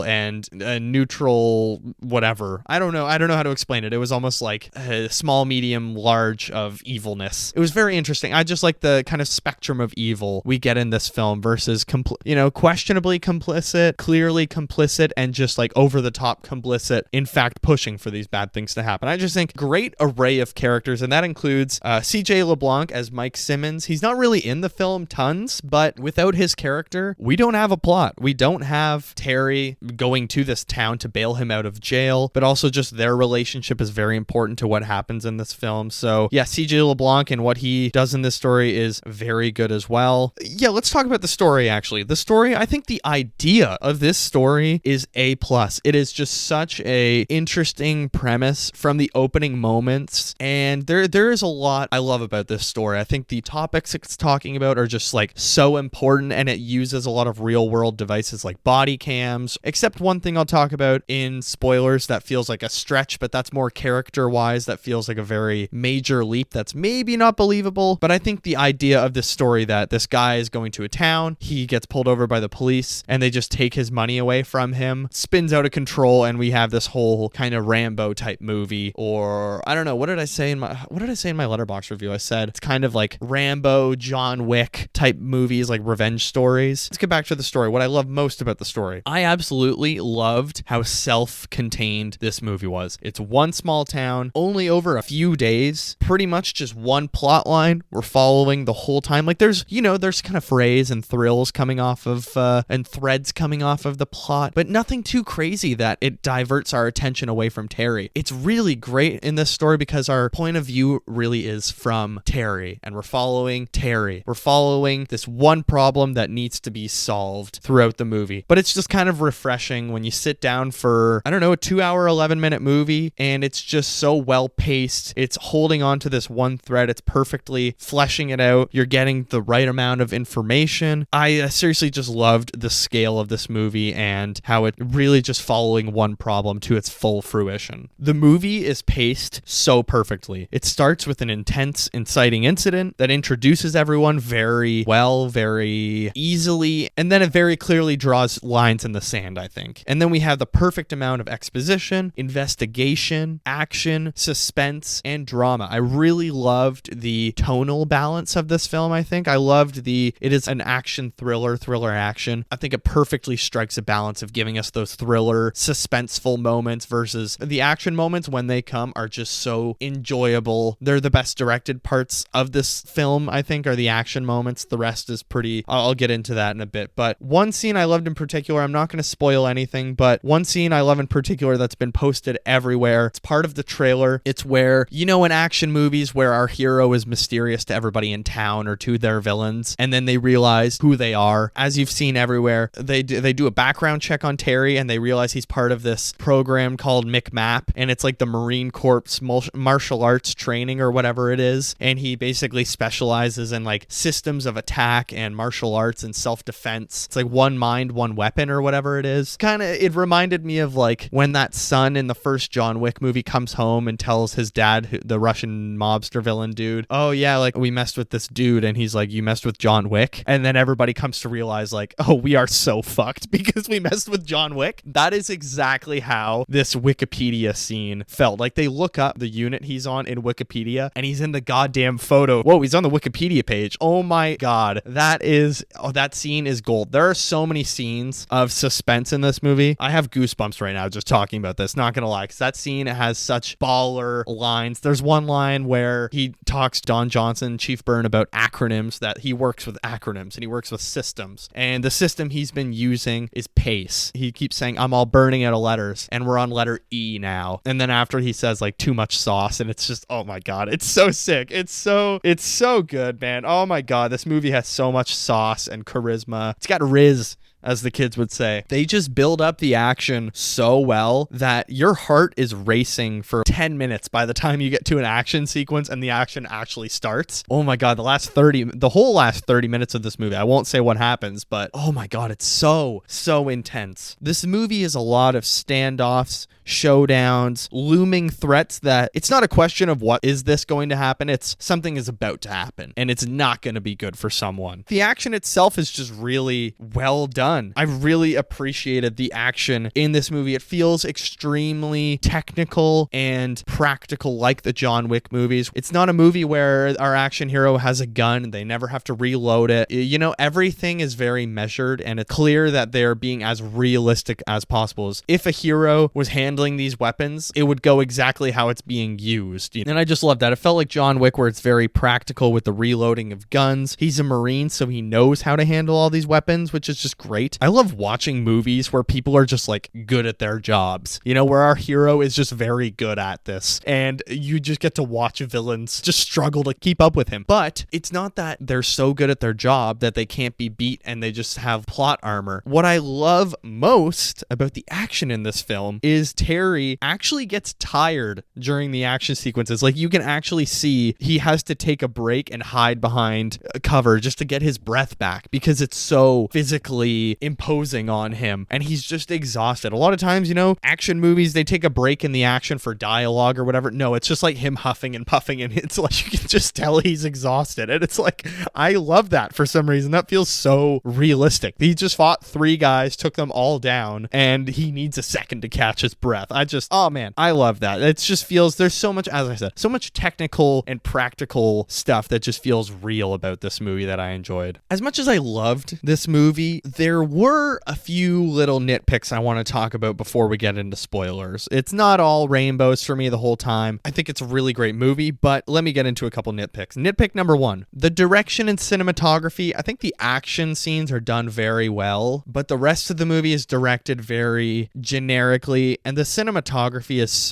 and neutral whatever. I don't know how to explain it. It was almost like a small, medium, large of evilness. It was very interesting. I just like the kind of spectrum of evil we get in this film versus questionably complicit, clearly complicit, and just like over the top complicit, in fact pushing for these bad things to happen. I just think great array of characters, and that includes CJ LeBlanc as Mike Simmons. He's not really in the film tons, but without his character, we don't have a plot. We don't have Terry going to this town to bail him out of jail, but also just their relationship is very important to what happens in this film. So yeah, CJ LeBlanc and what he does in this story is very good as well. Yeah, let's talk about the story actually. The story, I think the idea of this story is A+. It is just such a interesting premise from the opening moments, and there is a lot I love about this story. I think the topics it's talking about are just like so important, and it uses a lot of real world devices like body cams, except one thing I'll talk about in spoilers that feels like a stretch, but that's more character wise. That feels like a very major leap that's maybe not believable, but I think the idea of this story that this guy is going to a town, he gets pulled over by the police, and they just take his money away from him, spins out of control, and we have this whole kind of Rambo type movie, or I don't know, what did I say in my Letterboxd review? I said it's kind of like Rambo, John Wick type movies, like revenge stories. Let's get back to the story. What I love most about the story, I absolutely loved how self-contained this movie was. It's one small town, only over a few days, pretty much just one plot line we're following the whole time. Like there's kind of frays and thrills coming off of and threads coming off of the plot, but nothing too crazy that it diverts our attention away from Terry. It's really great in this story because our point of view really is from Terry, and we're following Terry. We're following this one problem that needs to be solved throughout the movie. But it's just kind of refreshing when you sit down for, I don't know, a 2-hour, 11-minute movie, and it's just so well paced. It's holding on to this one thread. It's perfectly fleshing it out. You're getting the right amount of information. I seriously just loved the scale of this movie and how it really just following one problem to its full fruition. The movie is paced so perfectly. It starts with an intense, inciting incident that introduces everyone very well, very easily, and then it very clearly draws lines in the sand, I think. And then we have the perfect amount of exposition, investigation, action, suspense, and drama. I really loved the tonal balance of this film, I think. I loved it is an action thriller action. I think it perfectly strikes a balance of giving us those thriller, suspenseful moments versus the action moments when they come are just so enjoyable. They're the best directed parts of this film, I think, are the action moments. The rest is pretty, I'll get into that in a bit. But one scene I loved in particular, I'm not going to spoil anything, but one scene I love in particular that's been posted everywhere. It's part of the trailer. It's where, in action movies where our hero is mysterious to everybody in town or to their villains, and then they realize who they are. As you've seen everywhere, they do a background check on Terry, and they realize he's part of this program called McMap, and it's like the Marine Corps martial arts training or whatever it is, and he basically specializes in like systems of attack and martial arts and self-defense. It's like one mind, one weapon or whatever it is. It reminded me of like when that son in the first John Wick movie comes home and tells his dad, the Russian mobster villain dude, oh yeah, like we messed with this dude, and he's like, you messed with John Wick? And then everybody comes to realize like, oh, we are so fucked because we messed with John Wick. That is exactly how this Wikipedia scene felt. Like they look up the unit he's on in Wikipedia, and he's in the goddamn photo. Whoa, he's on the Wikipedia page. Oh my god, that scene is gold. There are so many scenes of suspense in this movie. I have goosebumps right now just talking about this, not gonna lie, because that scene has such baller lines. There's one line where he talks to Don Johnson, Chief Byrne, about acronyms, that he works with acronyms and he works with systems, and the system he's been using is PACE. He keeps saying, I'm all burning out of letters, and we're on letter E now. And then after he says like too much sauce, and it's just, oh my god, it's so sick. It's so good, man. Oh my god, this movie has so much sauce and charisma. It's got Riz, as the kids would say. They just build up the action so well that your heart is racing for 10 minutes by the time you get to an action sequence and the action actually starts. Oh my god, the whole last 30 minutes of this movie, I won't say what happens, but oh my god, it's so intense. This movie is a lot of standoffs, showdowns, looming threats that it's not a question of what is this going to happen, it's something is about to happen, and it's not going to be good for someone. The action itself is just really well done. I really appreciated the action in this movie. It feels extremely technical and practical, like the John Wick movies. It's not a movie where our action hero has a gun and they never have to reload it. You know, everything is very measured, and it's clear that they're being as realistic as possible. If a hero was handling these weapons, it would go exactly how it's being used. And I just love that. It felt like John Wick, where it's very practical with the reloading of guns. He's a Marine, so he knows how to handle all these weapons, which is just great. I love watching movies where people are just like good at their jobs, you know, where our hero is just very good at this, and you just get to watch villains just struggle to keep up with him. But it's not that they're so good at their job that they can't be beat and they just have plot armor. What I love most about the action in this film is Terry actually gets tired during the action sequences. Like you can actually see he has to take a break and hide behind cover just to get his breath back because it's so physically imposing on him, and he's just exhausted. A lot of times, you know, action movies, they take a break in the action for dialogue or whatever. No, it's just like him huffing and puffing, and it's like you can just tell he's exhausted, and it's like, I love that for some reason. That feels so realistic. He just fought 3 guys, took them all down, and he needs a second to catch his breath. Oh man, I love that. It just feels, there's so much, as I said, so much technical and practical stuff that just feels real about this movie that I enjoyed. As much as I loved this movie, there were a few little nitpicks I want to talk about before we get into spoilers. It's not all rainbows for me the whole time. I think it's a really great movie, but let me get into a couple nitpicks. Nitpick number 1, the direction and cinematography. I think the action scenes are done very well, but the rest of the movie is directed very generically, and the cinematography is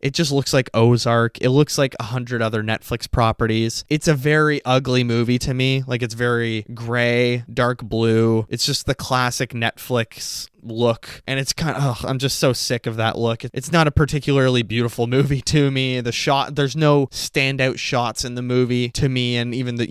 it just looks like Ozark. It looks like 100 other Netflix properties. It's a very ugly movie to me. Like, it's very gray, dark blue. It's just the classic Netflix look, and it's kind of, I'm just so sick of that look. It's not a particularly beautiful movie to me. There's no standout shots in the movie to me, and even the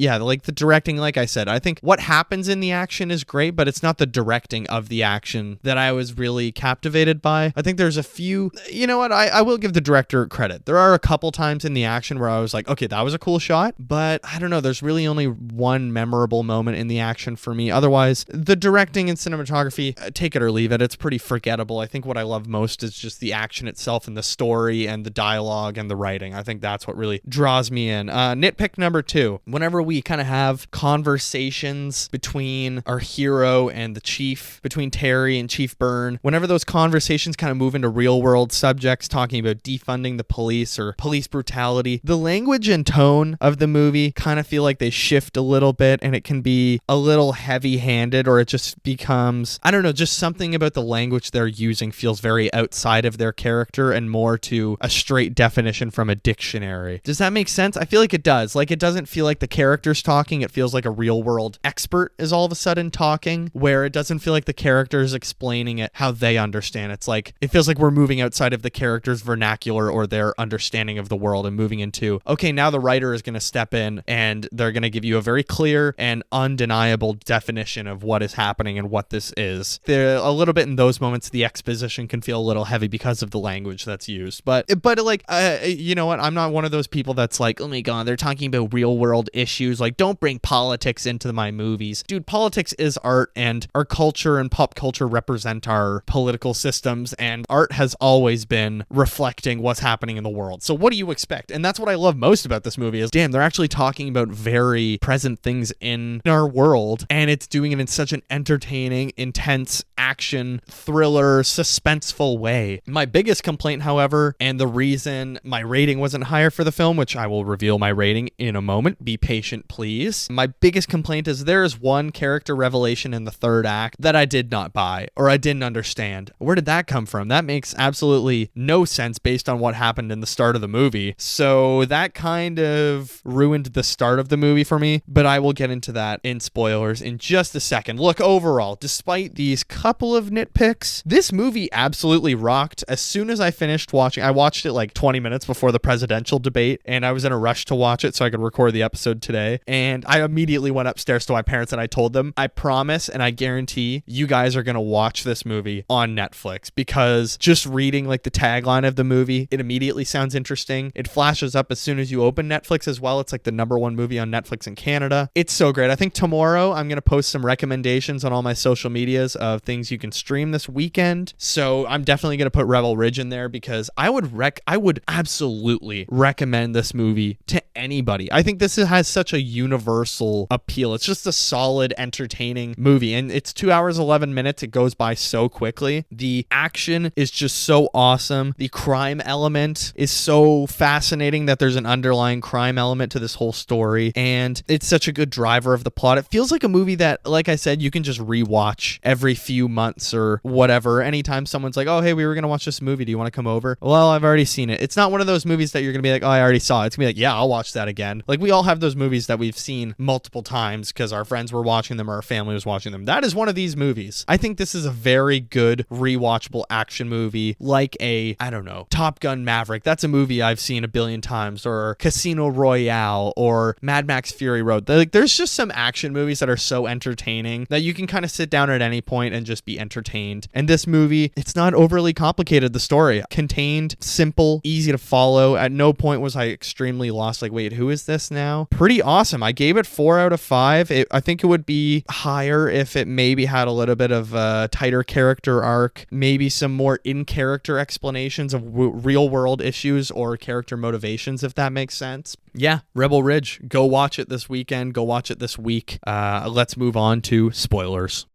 directing, like I said, I think what happens in the action is great, but it's not the directing of the action that I was really captivated by. I think there's a few, you know what, I will give the director credit. There are a couple times in the action where I was like, okay, that was a cool shot, but I don't know, there's really only one memorable moment in the action for me. Otherwise, the directing and cinematography, take it or leave it, it's pretty forgettable. I think what I love most is just the action itself and the story and the dialogue and the writing. I think that's what really draws me in. Nitpick number 2, whenever we kind of have conversations between our hero and the chief, between Terry and Chief Byrne, whenever those conversations kind of move into real world subjects, talking about defunding the police or police brutality, the language and tone of the movie kind of feel like they shift a little bit, and it can be a little heavy handed, or it just becomes, I don't know, just something something about the language they're using feels very outside of their character and more to a straight definition from a dictionary. Does that make sense? I feel like it does. Like, it doesn't feel like the character's talking. It feels like a real world expert is all of a sudden talking, where it doesn't feel like the character's explaining it how they understand. It's like, it feels like we're moving outside of the character's vernacular or their understanding of the world and moving into, okay, now the writer is going to step in and they're going to give you a very clear and undeniable definition of what is happening and what this is. There, a little bit in those moments, the exposition can feel a little heavy because of the language that's used. But like, you know what? I'm not one of those people that's like, oh my God, they're talking about real world issues. Like, don't bring politics into my movies. Dude, politics is art, and our culture and pop culture represent our political systems, and art has always been reflecting what's happening in the world. So what do you expect? And that's what I love most about this movie is, damn, they're actually talking about very present things in our world, and it's doing it in such an entertaining, intense, action, thriller, suspenseful way. My biggest complaint, however, and the reason my rating wasn't higher for the film, which I will reveal my rating in a moment, be patient please. My biggest complaint is there is one character revelation in the third act that I did not buy or I didn't understand. Where did that come from? That makes absolutely no sense based on what happened in the start of the movie. So that kind of ruined the start of the movie for me, but I will get into that in spoilers in just a second. Look, overall, despite these couple of nitpicks, this movie absolutely rocked. As soon as I finished watching, I watched it like 20 minutes before the presidential debate, and I was in a rush to watch it so I could record the episode today. And I immediately went upstairs to my parents and I told them, I promise and I guarantee you guys are going to watch this movie on Netflix, because just reading like the tagline of the movie, it immediately sounds interesting. It flashes up as soon as you open Netflix as well. It's like the #1 movie on Netflix in Canada. It's so great. I think tomorrow I'm going to post some recommendations on all my social medias of things you can stream this weekend. So I'm definitely going to put Rebel Ridge in there, because I would absolutely recommend this movie to anybody. I think this has such a universal appeal. It's just a solid, entertaining movie, and it's 2 hours 11 minutes. It goes by so quickly. The action is just so awesome. The crime element is so fascinating that there's an underlying crime element to this whole story, and it's such a good driver of the plot. It feels like a movie that, like I said, you can just rewatch every few months or whatever. Anytime someone's like, oh, hey, we were going to watch this movie. Do you want to come over? Well, I've already seen it. It's not one of those movies that you're going to be like, oh, I already saw it. It's going to be like, yeah, I'll watch that again. Like, we all have those movies that we've seen multiple times because our friends were watching them or our family was watching them. That is one of these movies. I think this is a very good rewatchable action movie, like I don't know, Top Gun Maverick. That's a movie I've seen a billion times, or Casino Royale, or Mad Max Fury Road. Like, there's just some action movies that are so entertaining that you can kind of sit down at any point and just be entertained. And this movie, it's not overly complicated. The story contained, simple, easy to follow. At no point was I extremely lost. Like, wait, who is this now? Pretty awesome. I gave it 4 out of 5. I think it would be higher if it maybe had a little bit of a tighter character arc, maybe some more in-character explanations of real world issues or character motivations, if that makes sense. Yeah, Rebel Ridge. Go watch it this weekend. Go watch it this week. Let's move on to spoilers.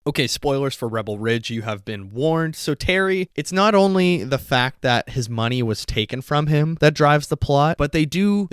Okay, spoilers for Rebel Ridge, you have been warned. So Terry, it's not only the fact that his money was taken from him that drives the plot, but they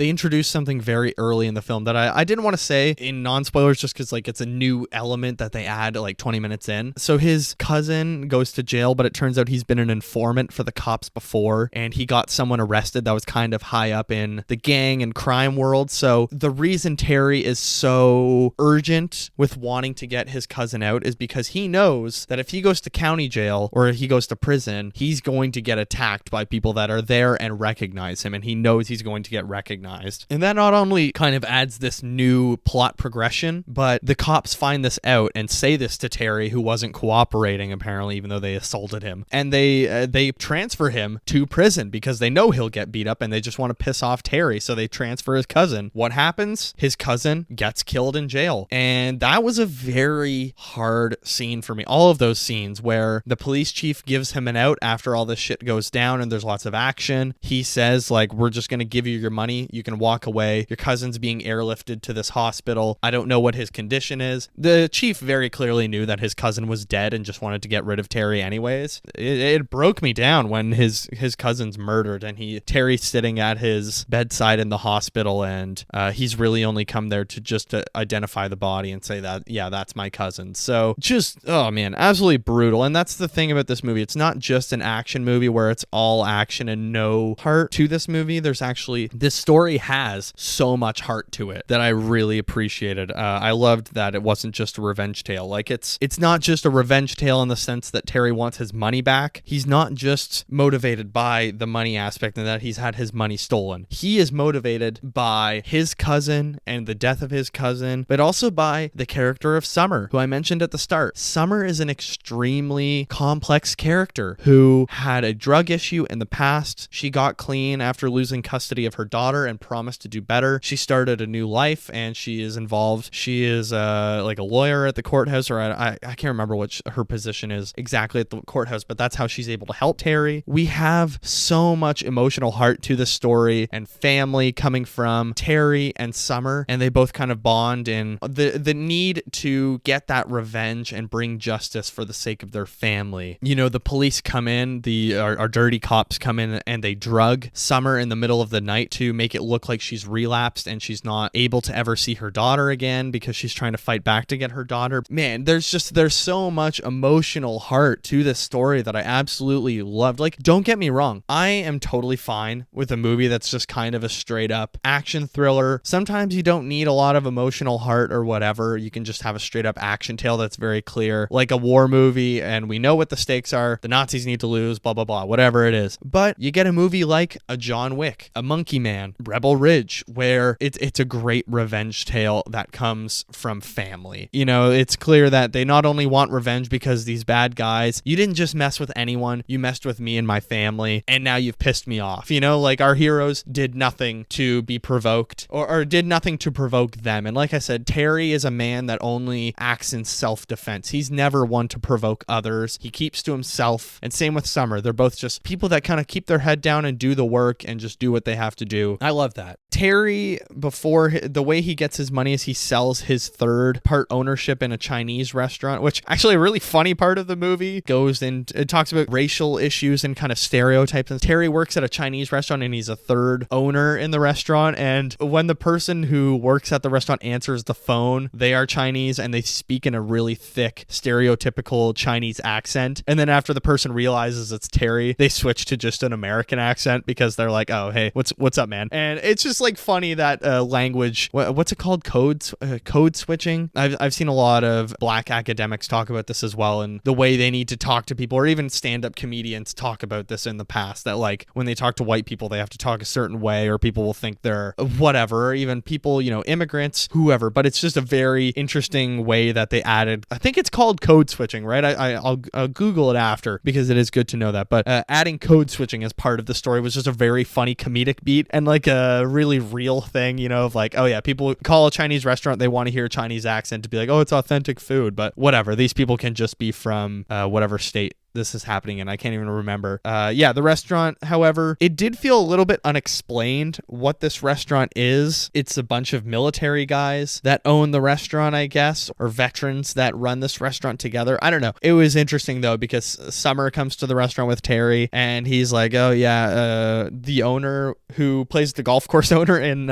introduce something very early in the film that I didn't want to say in non-spoilers just because like it's a new element that they add like 20 minutes in. So his cousin goes to jail, but it turns out he's been an informant for the cops before, and he got someone arrested that was kind of high up in the gang and crime world. So the reason Terry is so urgent with wanting to get his cousin out is because he knows that if he goes to county jail or if he goes to prison, he's going to get attacked by people that are there and recognize him, and he knows he's going to get recognized. And that not only kind of adds this new plot progression, but the cops find this out and say this to Terry, who wasn't cooperating apparently, even though they assaulted him, and they transfer him to prison because they know he'll get beat up and they just want to piss off Terry, so they transfer his cousin. What happens? His cousin gets killed in jail, and that was a very hard scene for me. All of those scenes where the police chief gives him an out after all this shit goes down and there's lots of action. He says like, we're just going to give you your money. You can walk away. Your cousin's being airlifted to this hospital. I don't know what his condition is. The chief very clearly knew that his cousin was dead and just wanted to get rid of Terry anyways. It broke me down when his cousin's murdered and Terry's sitting at his bedside in the hospital, and he's really only come there to just identify the body and say that, yeah, that's my cousin. So just just, oh man, absolutely brutal. And that's the thing about this movie. It's not just an action movie where it's all action and no heart to this movie. There's actually, this story has so much heart to it that I really appreciated. I loved that it wasn't just a revenge tale. Like it's not just a revenge tale in the sense that Terry wants his money back. He's not just motivated by the money aspect and that he's had his money stolen. He is motivated by his cousin and the death of his cousin, but also by the character of Summer, who I mentioned at the start. Summer is an extremely complex character who had a drug issue in the past. She got clean after losing custody of her daughter and promised to do better. She started a new life and she is involved. She is like a lawyer at the courthouse, or I can't remember what her position is exactly at the courthouse, but that's how she's able to help Terry. We have so much emotional heart to the story and family coming from Terry and Summer, and they both kind of bond in the need to get that revenge and bring justice for the sake of their family. You know, the police come in, our dirty cops come in and they drug Summer in the middle of the night to make it look like she's relapsed and she's not able to ever see her daughter again because she's trying to fight back to get her daughter. Man, there's so much emotional heart to this story that I absolutely loved. Like, don't get me wrong, I am totally fine with a movie that's just kind of a straight up action thriller. Sometimes you don't need a lot of emotional heart or whatever. You can just have a straight up action tale that's very clear, like a war movie, and we know what the stakes are. The Nazis need to lose, blah, blah, blah, whatever it is. But you get a movie like a John Wick, a Monkey Man, Rebel Ridge, where it's a great revenge tale that comes from family. You know, it's clear that they not only want revenge because these bad guys, you didn't just mess with anyone, you messed with me and my family, and now you've pissed me off. You know, like our heroes did nothing to be provoked or did nothing to provoke them. And like I said, Terry is a man that only acts in self-defense. He's never one to provoke others. He keeps to himself. And same with Summer. They're both just people that kind of keep their head down and do the work and just do what they have to do. I love that. Terry, before the way he gets his money is he sells his third part ownership in a Chinese restaurant, which actually a really funny part of the movie goes in. It talks about racial issues and kind of stereotypes. And Terry works at a Chinese restaurant and he's a third owner in the restaurant. And when the person who works at the restaurant answers the phone, they are Chinese and they speak in a really thick, stereotypical Chinese accent. And then after the person realizes it's Terry, they switch to just an American accent because they're like, oh, hey, what's up, man? And it's just like funny that language, what's it called? Code switching. I've seen a lot of black academics talk about this as well, and the way they need to talk to people, or even stand-up comedians talk about this in the past, that like when they talk to white people, they have to talk a certain way, or people will think they're whatever, or even people, you know, immigrants, whoever. But it's just a very interesting way that they added. I think it's called code switching, right? I'll Google it after because it is good to know that. But adding code switching as part of the story was just a very funny comedic beat and like a really real thing, you know, of like, oh yeah, people call a Chinese restaurant, they want to hear a Chinese accent to be like, oh, it's authentic food, but whatever. These people can just be from whatever state this is happening in. I can't even remember. The restaurant, however, it did feel a little bit unexplained what this restaurant is. It's a bunch of military guys that own the restaurant, I guess, or veterans that run this restaurant together. I don't know. It was interesting though, because Summer comes to the restaurant with Terry and he's like, oh yeah, the owner who plays the golf course owner in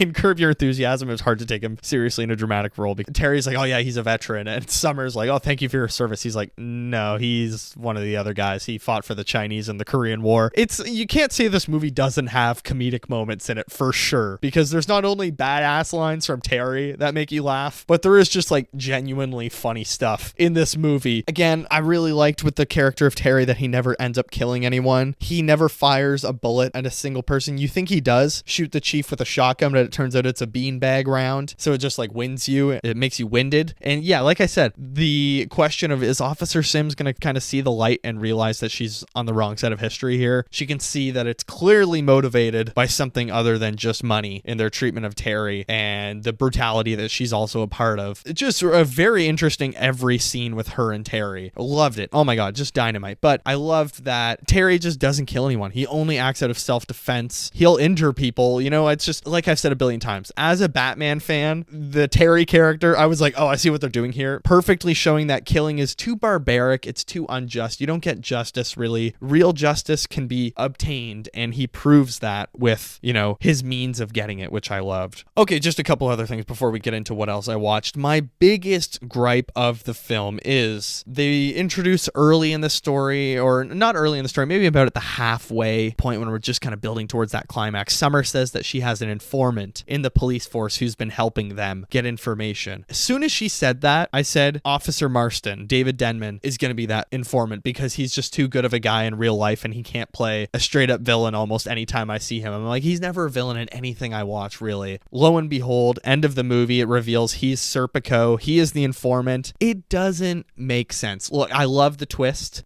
in Curb Your Enthusiasm. It was hard to take him seriously in a dramatic role because Terry's like, oh yeah, he's a veteran, and Summer's like, oh, thank you for your service. He's like, no, he's one of the other guys. He fought for the Chinese in the Korean War. You can't say this movie doesn't have comedic moments in it for sure, because there's not only badass lines from Terry that make you laugh, but there is just like genuinely funny stuff in this movie. Again, I really liked with the character of Terry that he never ends up killing anyone. He never fires a bullet at a single person. You think he does shoot the chief with a shotgun, but it turns out it's a beanbag round, so it just like winds you. It makes you winded. And yeah, like I said, the question of, is Officer Sims gonna kind of see the light and realize that she's on the wrong side of history here? She can see that it's clearly motivated by something other than just money in their treatment of Terry and the brutality that she's also a part of. It's just a very interesting every scene with her and Terry. Loved it. Oh my god, just dynamite. But I loved that Terry just doesn't kill anyone. He only acts out of self-defense. He'll injure people. You know, it's just like I've said a billion times. As a Batman fan, the Terry character, I was like, oh, I see what they're doing here. Perfectly showing that killing is too barbaric. It's too unjust. You don't get justice, really. Real justice can be obtained, and he proves that with, his means of getting it, which I loved. Okay, just a couple other things before we get into what else I watched. My biggest gripe of the film is they introduce early in the story, or not early in the story, maybe about at the halfway point when we're just kind of building towards that climax. Summer says that she has an informant in the police force who's been helping them get information. As soon as she said that, I said, Officer Marston, David Denman, is going to be that informant because he's just too good of a guy in real life and he can't play a straight up villain almost anytime I see him. I'm like, he's never a villain in anything I watch, really. Lo and behold, end of the movie, it reveals he's Serpico. He is the informant. It doesn't make sense. Look, I love the twist.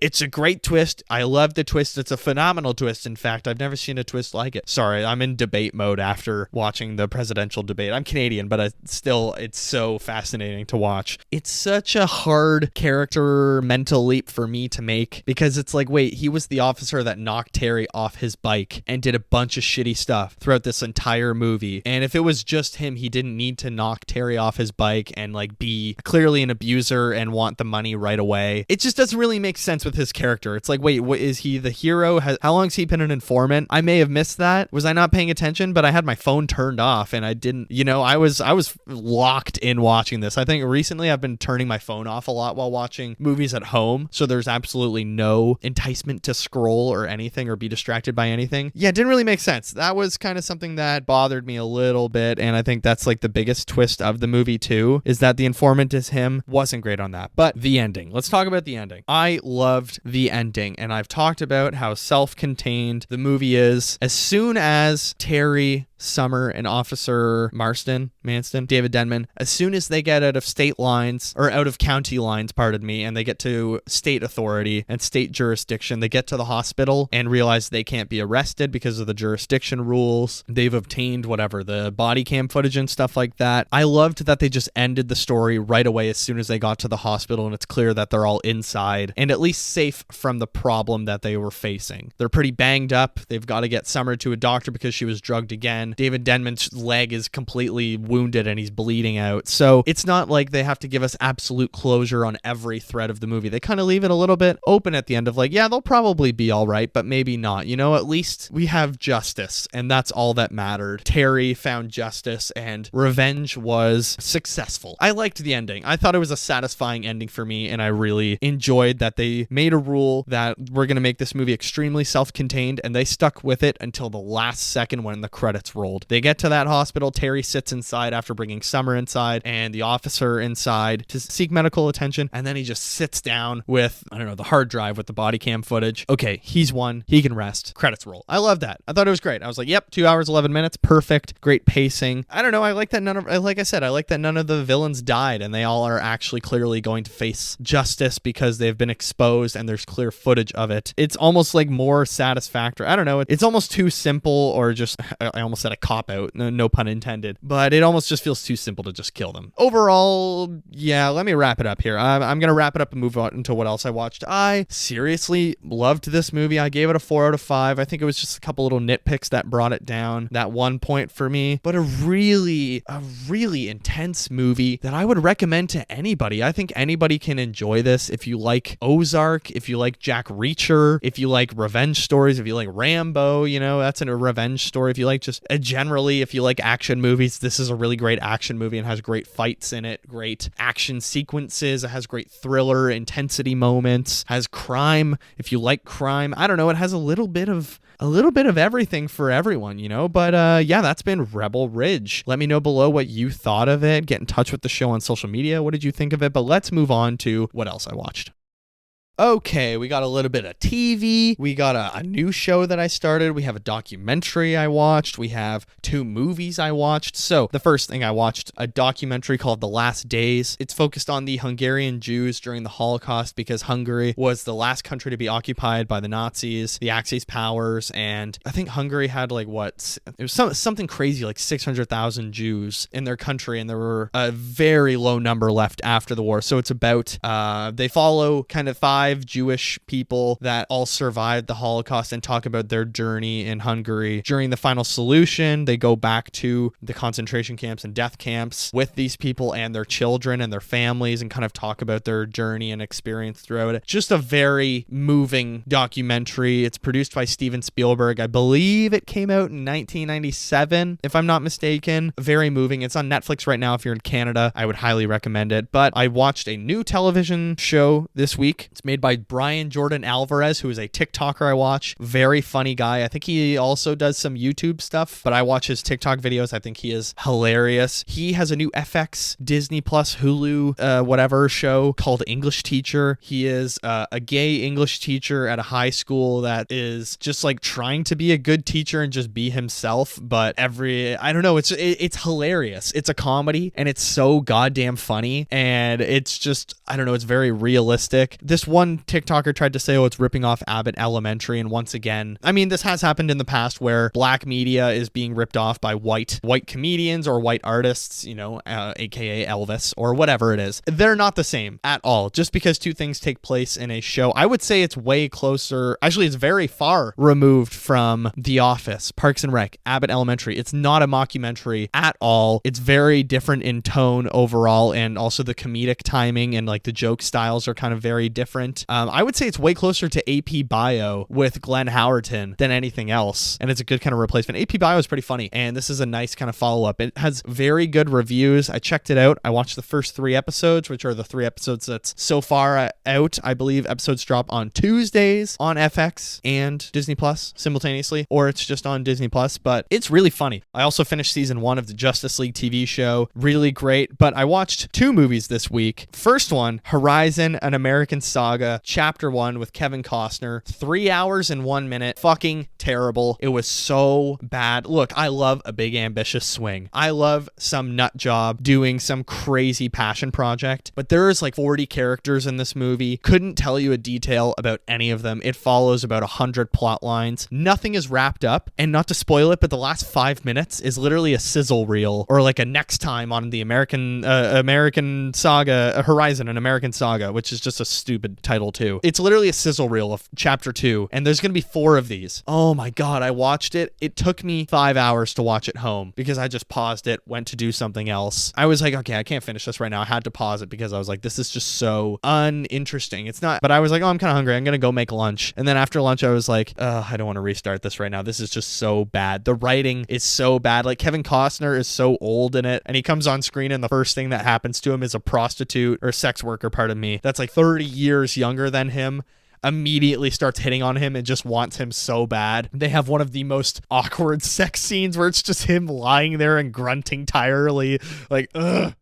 It's a great twist. I love the twist. It's a phenomenal twist. In fact, I've never seen a twist like it. Sorry, I'm in debate mode after watching the presidential debate. I'm Canadian, but it's so fascinating to watch. It's such a hard character mental leap for me to make because it's like, wait, he was the officer that knocked Terry off his bike and did a bunch of shitty stuff throughout this entire movie. And if it was just him, he didn't need to knock Terry off his bike and like be clearly an abuser and want the money right away. It just doesn't really make sense with his character. It's like, wait, what, is he the hero? How long has he been an informant? I may have missed that. Was I not paying attention? But I had my phone turned off and I didn't, I was locked in watching this. I think recently I've been turning my phone off a lot while watching movies at home. So there's absolutely no enticement to scroll or anything or be distracted by anything. Yeah, it didn't really make sense. That was kind of something that bothered me a little bit. And I think that's like the biggest twist of the movie too, is that the informant is him. Wasn't great on that. But the ending. Let's talk about the ending. I loved the ending. And I've talked about how self-contained the movie is. As soon as Terry, Summer, and Officer Manston, David Denman, as soon as they get out of state lines, or out of county lines, and they get to state authority and state jurisdiction, they get to the hospital and realize they can't be arrested because of the jurisdiction rules. They've obtained whatever, the body cam footage and stuff like that. I loved that they just ended the story right away as soon as they got to the hospital and it's clear that they're all inside and at least safe from the problem that they were facing. They're pretty banged up. They've got to get Summer to a doctor because she was drugged again. David Denman's leg is completely wounded and he's bleeding out. So it's not like they have to give us absolute closure on every thread of the movie. They kind of leave it a little bit open at the end of like, yeah, they'll probably be all right, but maybe not. At least we have justice and that's all that mattered. Terry found justice and revenge was successful. I liked the ending. I thought it was a satisfying ending for me and I really enjoyed that they made a rule that we're going to make this movie extremely self-contained and they stuck with it until the last second when the credits rolled. They get to that hospital. Terry sits inside after bringing Summer inside and the officer inside to seek medical attention. And then he just sits down with, the hard drive with the body cam footage. Okay, he's won. He can rest. Credits roll. I love that. I thought it was great. I was like, yep, 2 hours, 11 minutes. Perfect. Great pacing. I don't know. I like that I like that none of the villains died and they all are actually clearly going to face justice because they've been exposed and there's clear footage of it. It's almost like more satisfactory. I don't know. It's almost too simple or just, I almost said a cop-out, no pun intended, but it almost just feels too simple to just kill them. Overall, yeah, let me wrap it up here. I'm going to wrap it up and move on into what else I watched. I seriously loved this movie. I gave it a 4 out of 5. I think it was just a couple little nitpicks that brought it down that 1 point for me, but a really intense movie that I would recommend to anybody. I think anybody can enjoy this. If you like Ozark, if you like Jack Reacher, if you like revenge stories, if you like Rambo, that's a revenge story. If you like just generally, if you like action movies, this is a really great action movie and has great fights in it, great action sequences. It has great thriller intensity moments, has crime. If you like crime, I don't know, it has a little bit of everything for everyone, but yeah, that's been Rebel Ridge. Let me know below what you thought of it. Get in touch with the show on social media. What did you think of it? But let's move on to what else I watched. Okay, we got a little bit of TV. We got a new show that I started. We have a documentary I watched. We have 2 movies I watched. So the first thing I watched, a documentary called The Last Days. It's focused on the Hungarian Jews during the Holocaust because Hungary was the last country to be occupied by the Nazis, the Axis powers, and I think Hungary had it was something crazy like 600,000 Jews in their country, and there were a very low number left after the war. So it's about they follow kind of 5 5 Jewish people that all survived the Holocaust and talk about their journey in Hungary. During the final solution, they go back to the concentration camps and death camps with these people and their children and their families and kind of talk about their journey and experience throughout it. Just a very moving documentary. It's produced by Steven Spielberg. I believe it came out in 1997, if I'm not mistaken. Very moving. It's on Netflix right now. If you're in Canada, I would highly recommend it. But I watched a new television show this week. It's made by Brian Jordan Alvarez, who is a TikToker I watch. Very funny guy. I think he also does some YouTube stuff, but I watch his TikTok videos. I think he is hilarious. He has a new FX, Disney Plus, Hulu, whatever show called English Teacher. He is a gay English teacher at a high school that is just like trying to be a good teacher and just be himself, but I don't know, it's hilarious. It's a comedy and it's so goddamn funny, and it's just, I don't know, it's very realistic. This one TikToker tried to say, oh, it's ripping off Abbott Elementary, and once again, I mean, this has happened in the past where black media is being ripped off by white comedians or white artists, you know, aka Elvis or whatever it is. They're not the same at all. Just because two things take place in a show, I would say it's way closer. Actually, it's very far removed from The Office, Parks and Rec, Abbott Elementary. It's not a mockumentary at all. It's very different in tone overall, and also the comedic timing and like the joke styles are kind of very different. I would say it's way closer to AP Bio with Glenn Howerton than anything else, and it's a good kind of replacement. AP Bio is pretty funny, and this is a nice kind of follow-up. It has very good reviews. I checked it out. I watched the first 3 episodes, which are the 3 episodes that's so far out. I believe episodes drop on Tuesdays on FX and Disney Plus simultaneously, or it's just on Disney Plus, but it's really funny. I also finished season 1 of the Justice League TV show. Really great. But I watched 2 movies this week. First one, Horizon, An American Saga, Chapter 1 with Kevin Costner. 3 hours and 1 minute. Fucking terrible. It was so bad. Look, I love a big ambitious swing. I love some nut job doing some crazy passion project, but there's like 40 characters in this movie. Couldn't tell you a detail about any of them. It follows about 100 plot lines. Nothing is wrapped up, and not to spoil it, but the last 5 minutes is literally a sizzle reel or like a next time on the American Saga, Horizon, An American Saga, which is just a stupid title too. It's literally a sizzle reel of chapter 2, and there's going to be 4 of these. Oh my God, I watched it. It took me 5 hours to watch it home because I just paused it, went to do something else. I was like, okay, I can't finish this right now. I had to pause it because I was like, this is just so uninteresting. It's not, but I was like, oh, I'm kind of hungry. I'm going to go make lunch. And then after lunch, I was like, I don't want to restart this right now. This is just so bad. The writing is so bad. Like Kevin Costner is so old in it, and he comes on screen and the first thing that happens to him is a prostitute or sex worker, pardon me, that's like 30 years younger than him immediately starts hitting on him and just wants him so bad. They have one of the most awkward sex scenes where it's just him lying there and grunting tiredly, like, and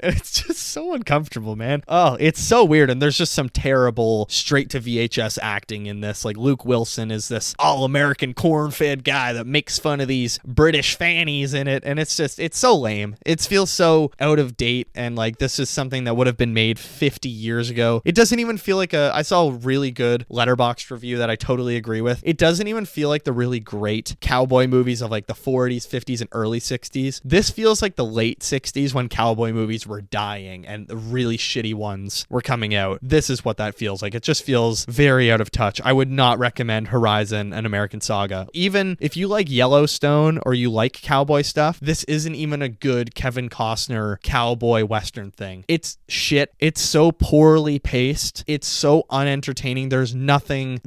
it's just so uncomfortable, man. Oh, it's so weird. And there's just some terrible straight to VHS acting in this. Like Luke Wilson is this all-American corn-fed guy that makes fun of these British fannies in it, and it's so lame. It feels so out of date, and like this is something that would have been made 50 years ago. It doesn't even feel like I saw a really good Letterboxd review that I totally agree with. It doesn't even feel like the really great cowboy movies of like the 40s, 50s, and early 60s. This feels like the late 60s when cowboy movies were dying and the really shitty ones were coming out. This is what that feels like. It just feels very out of touch. I would not recommend Horizon, An American Saga. Even if you like Yellowstone or you like cowboy stuff, this isn't even a good Kevin Costner cowboy western thing. It's shit. It's so poorly paced. It's so unentertaining. There's nothing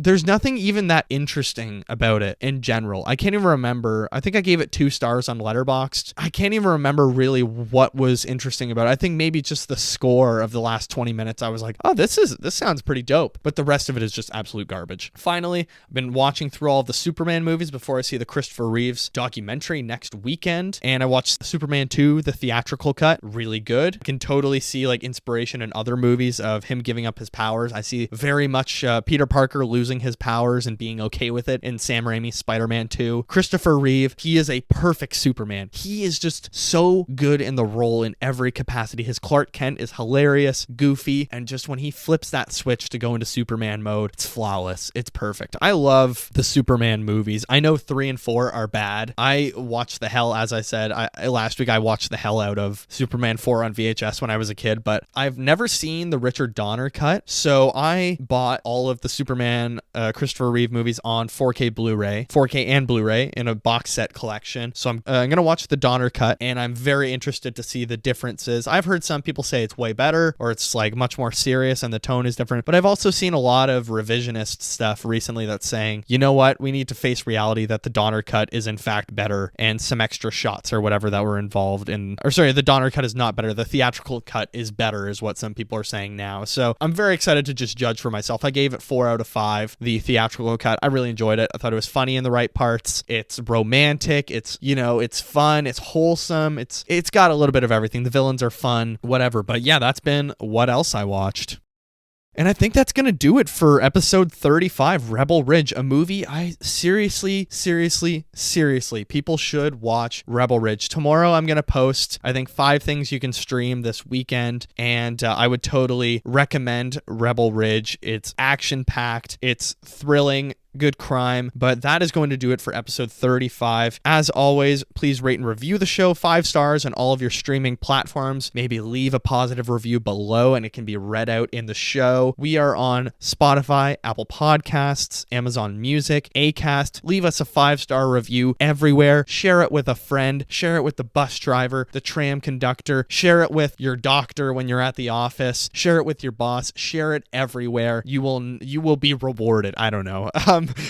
even that interesting about it in general. I can't even remember. I think I gave it 2 stars on Letterboxd. I can't even remember really what was interesting about it. I think maybe just the score of the last 20 minutes. I was like, oh, this sounds pretty dope. But the rest of it is just absolute garbage. Finally, I've been watching through all of the Superman movies before I see the Christopher Reeves documentary next weekend. And I watched Superman 2, the theatrical cut. Really good. I can totally see like inspiration in other movies of him giving up his powers. I see very much much Peter Parker losing his powers and being okay with it in Sam Raimi's Spider-Man 2. Christopher Reeve, he is a perfect Superman. He is just so good in the role in every capacity. His Clark Kent is hilarious, goofy, and just when he flips that switch to go into Superman mode, it's flawless. It's perfect. I love the Superman movies. I know 3 and 4 are bad. I watched the hell, as I said, last week I watched the hell out of Superman 4 on VHS when I was a kid, but I've never seen the Richard Donner cut, so I bought all of the Superman Christopher Reeve movies on 4K Blu-ray, 4K and Blu-ray in a box set collection. So I'm going to watch the Donner cut, and I'm very interested to see the differences. I've heard some people say it's way better, or it's like much more serious and the tone is different, but I've also seen a lot of revisionist stuff recently that's saying, you know what, we need to face reality that the Donner cut is in fact better, and some extra shots or whatever that were involved in, or sorry, the Donner cut is not better, the theatrical cut is better is what some people are saying now. So I'm very excited to just judge for myself. I gave it 4 out of 5, the theatrical cut. I really enjoyed it. I thought it was funny in the right parts. It's romantic. It's, you know, it's fun. It's wholesome. It's got a little bit of everything. The villains are fun, whatever. But yeah, that's been what else I watched. And I think that's going to do it for episode 35, Rebel Ridge, a movie I seriously, people should watch Rebel Ridge. Tomorrow I'm going to post, I think, 5 things you can stream this weekend, and I would totally recommend Rebel Ridge. It's action-packed, it's thrilling, good crime, but that is going to do it for episode 35. As always, please rate and review the show 5 stars on all of your streaming platforms. Maybe leave a positive review below and it can be read out in the show. We are on Spotify, Apple Podcasts, Amazon Music, Acast. Leave us a 5-star review everywhere. Share it with a friend. Share it with the bus driver, the tram conductor. Share it with your doctor when you're at the office. Share it with your boss. Share it everywhere. You will be rewarded. I don't know.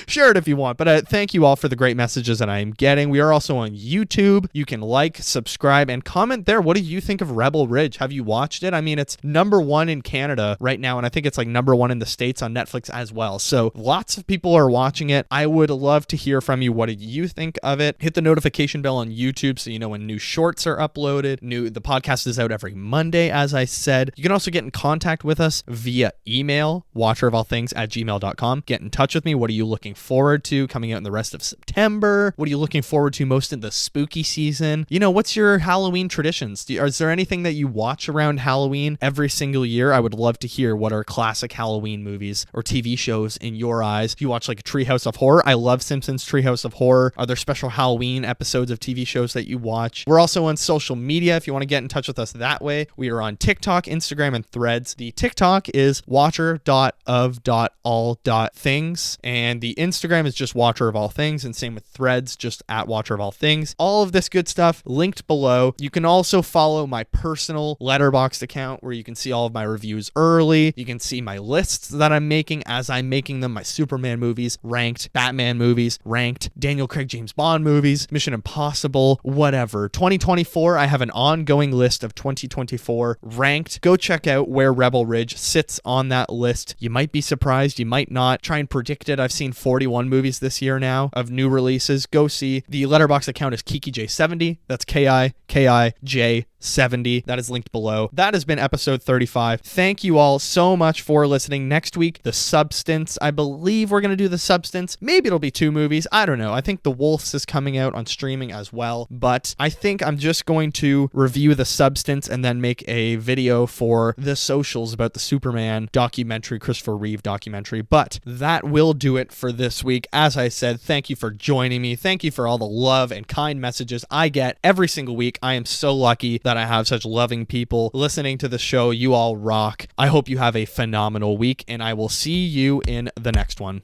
Share it if you want, but thank you all for the great messages that I am getting. We are also on YouTube. You can like, subscribe, and comment there. What do you think of Rebel Ridge? Have you watched it? I mean, it's #1 in Canada right now, and I think it's like #1 in the States on Netflix as well. So lots of people are watching it. I would love to hear from you. What do you think of it? Hit the notification bell on YouTube so you know when new shorts are uploaded. The podcast is out every Monday, as I said. You can also get in contact with us via email, watcherofallthings@gmail.com. Get in touch with me. What are you looking forward to coming out in the rest of September? What are you looking forward to most in the spooky season? You know, what's your Halloween traditions? Is there anything that you watch around Halloween every single year? I would love to hear what are classic Halloween movies or TV shows in your eyes. If you watch like Treehouse of Horror, I love Simpsons Treehouse of Horror. Are there special Halloween episodes of TV shows that you watch? We're also on social media if you want to get in touch with us that way. We are on TikTok, Instagram, and Threads. The TikTok is watcher.of.all.things, and the Instagram is just Watcher of All Things, and same with Threads, just at Watcher of All Things. All of this good stuff linked below. You can also follow my personal Letterboxd account where you can see all of my reviews early. You can see my lists that I'm making as I'm making them, my Superman movies ranked, Batman movies ranked, Daniel Craig James Bond movies, Mission Impossible, whatever. 2024, I have an ongoing list of 2024 ranked. Go check out where Rebel Ridge sits on that list. You might be surprised, you might not. Try and predict it. I've seen 41 movies this year now of new releases. Go see. The Letterboxd account is KikiJ70. That's KIKIJ70. That is linked below. That has been episode 35. Thank you all so much for listening. Next week, The Substance. I believe we're going to do The Substance. Maybe it'll be 2 movies. I don't know. I think The Wolves is coming out on streaming as well, but I think I'm just going to review The Substance and then make a video for the socials about the Superman documentary, Christopher Reeve documentary. But that will do it for this week. As I said, thank you for joining me. Thank you for all the love and kind messages I get every single week. I am so lucky that I have such loving people listening to the show. You all rock. I hope you have a phenomenal week, and I will see you in the next one.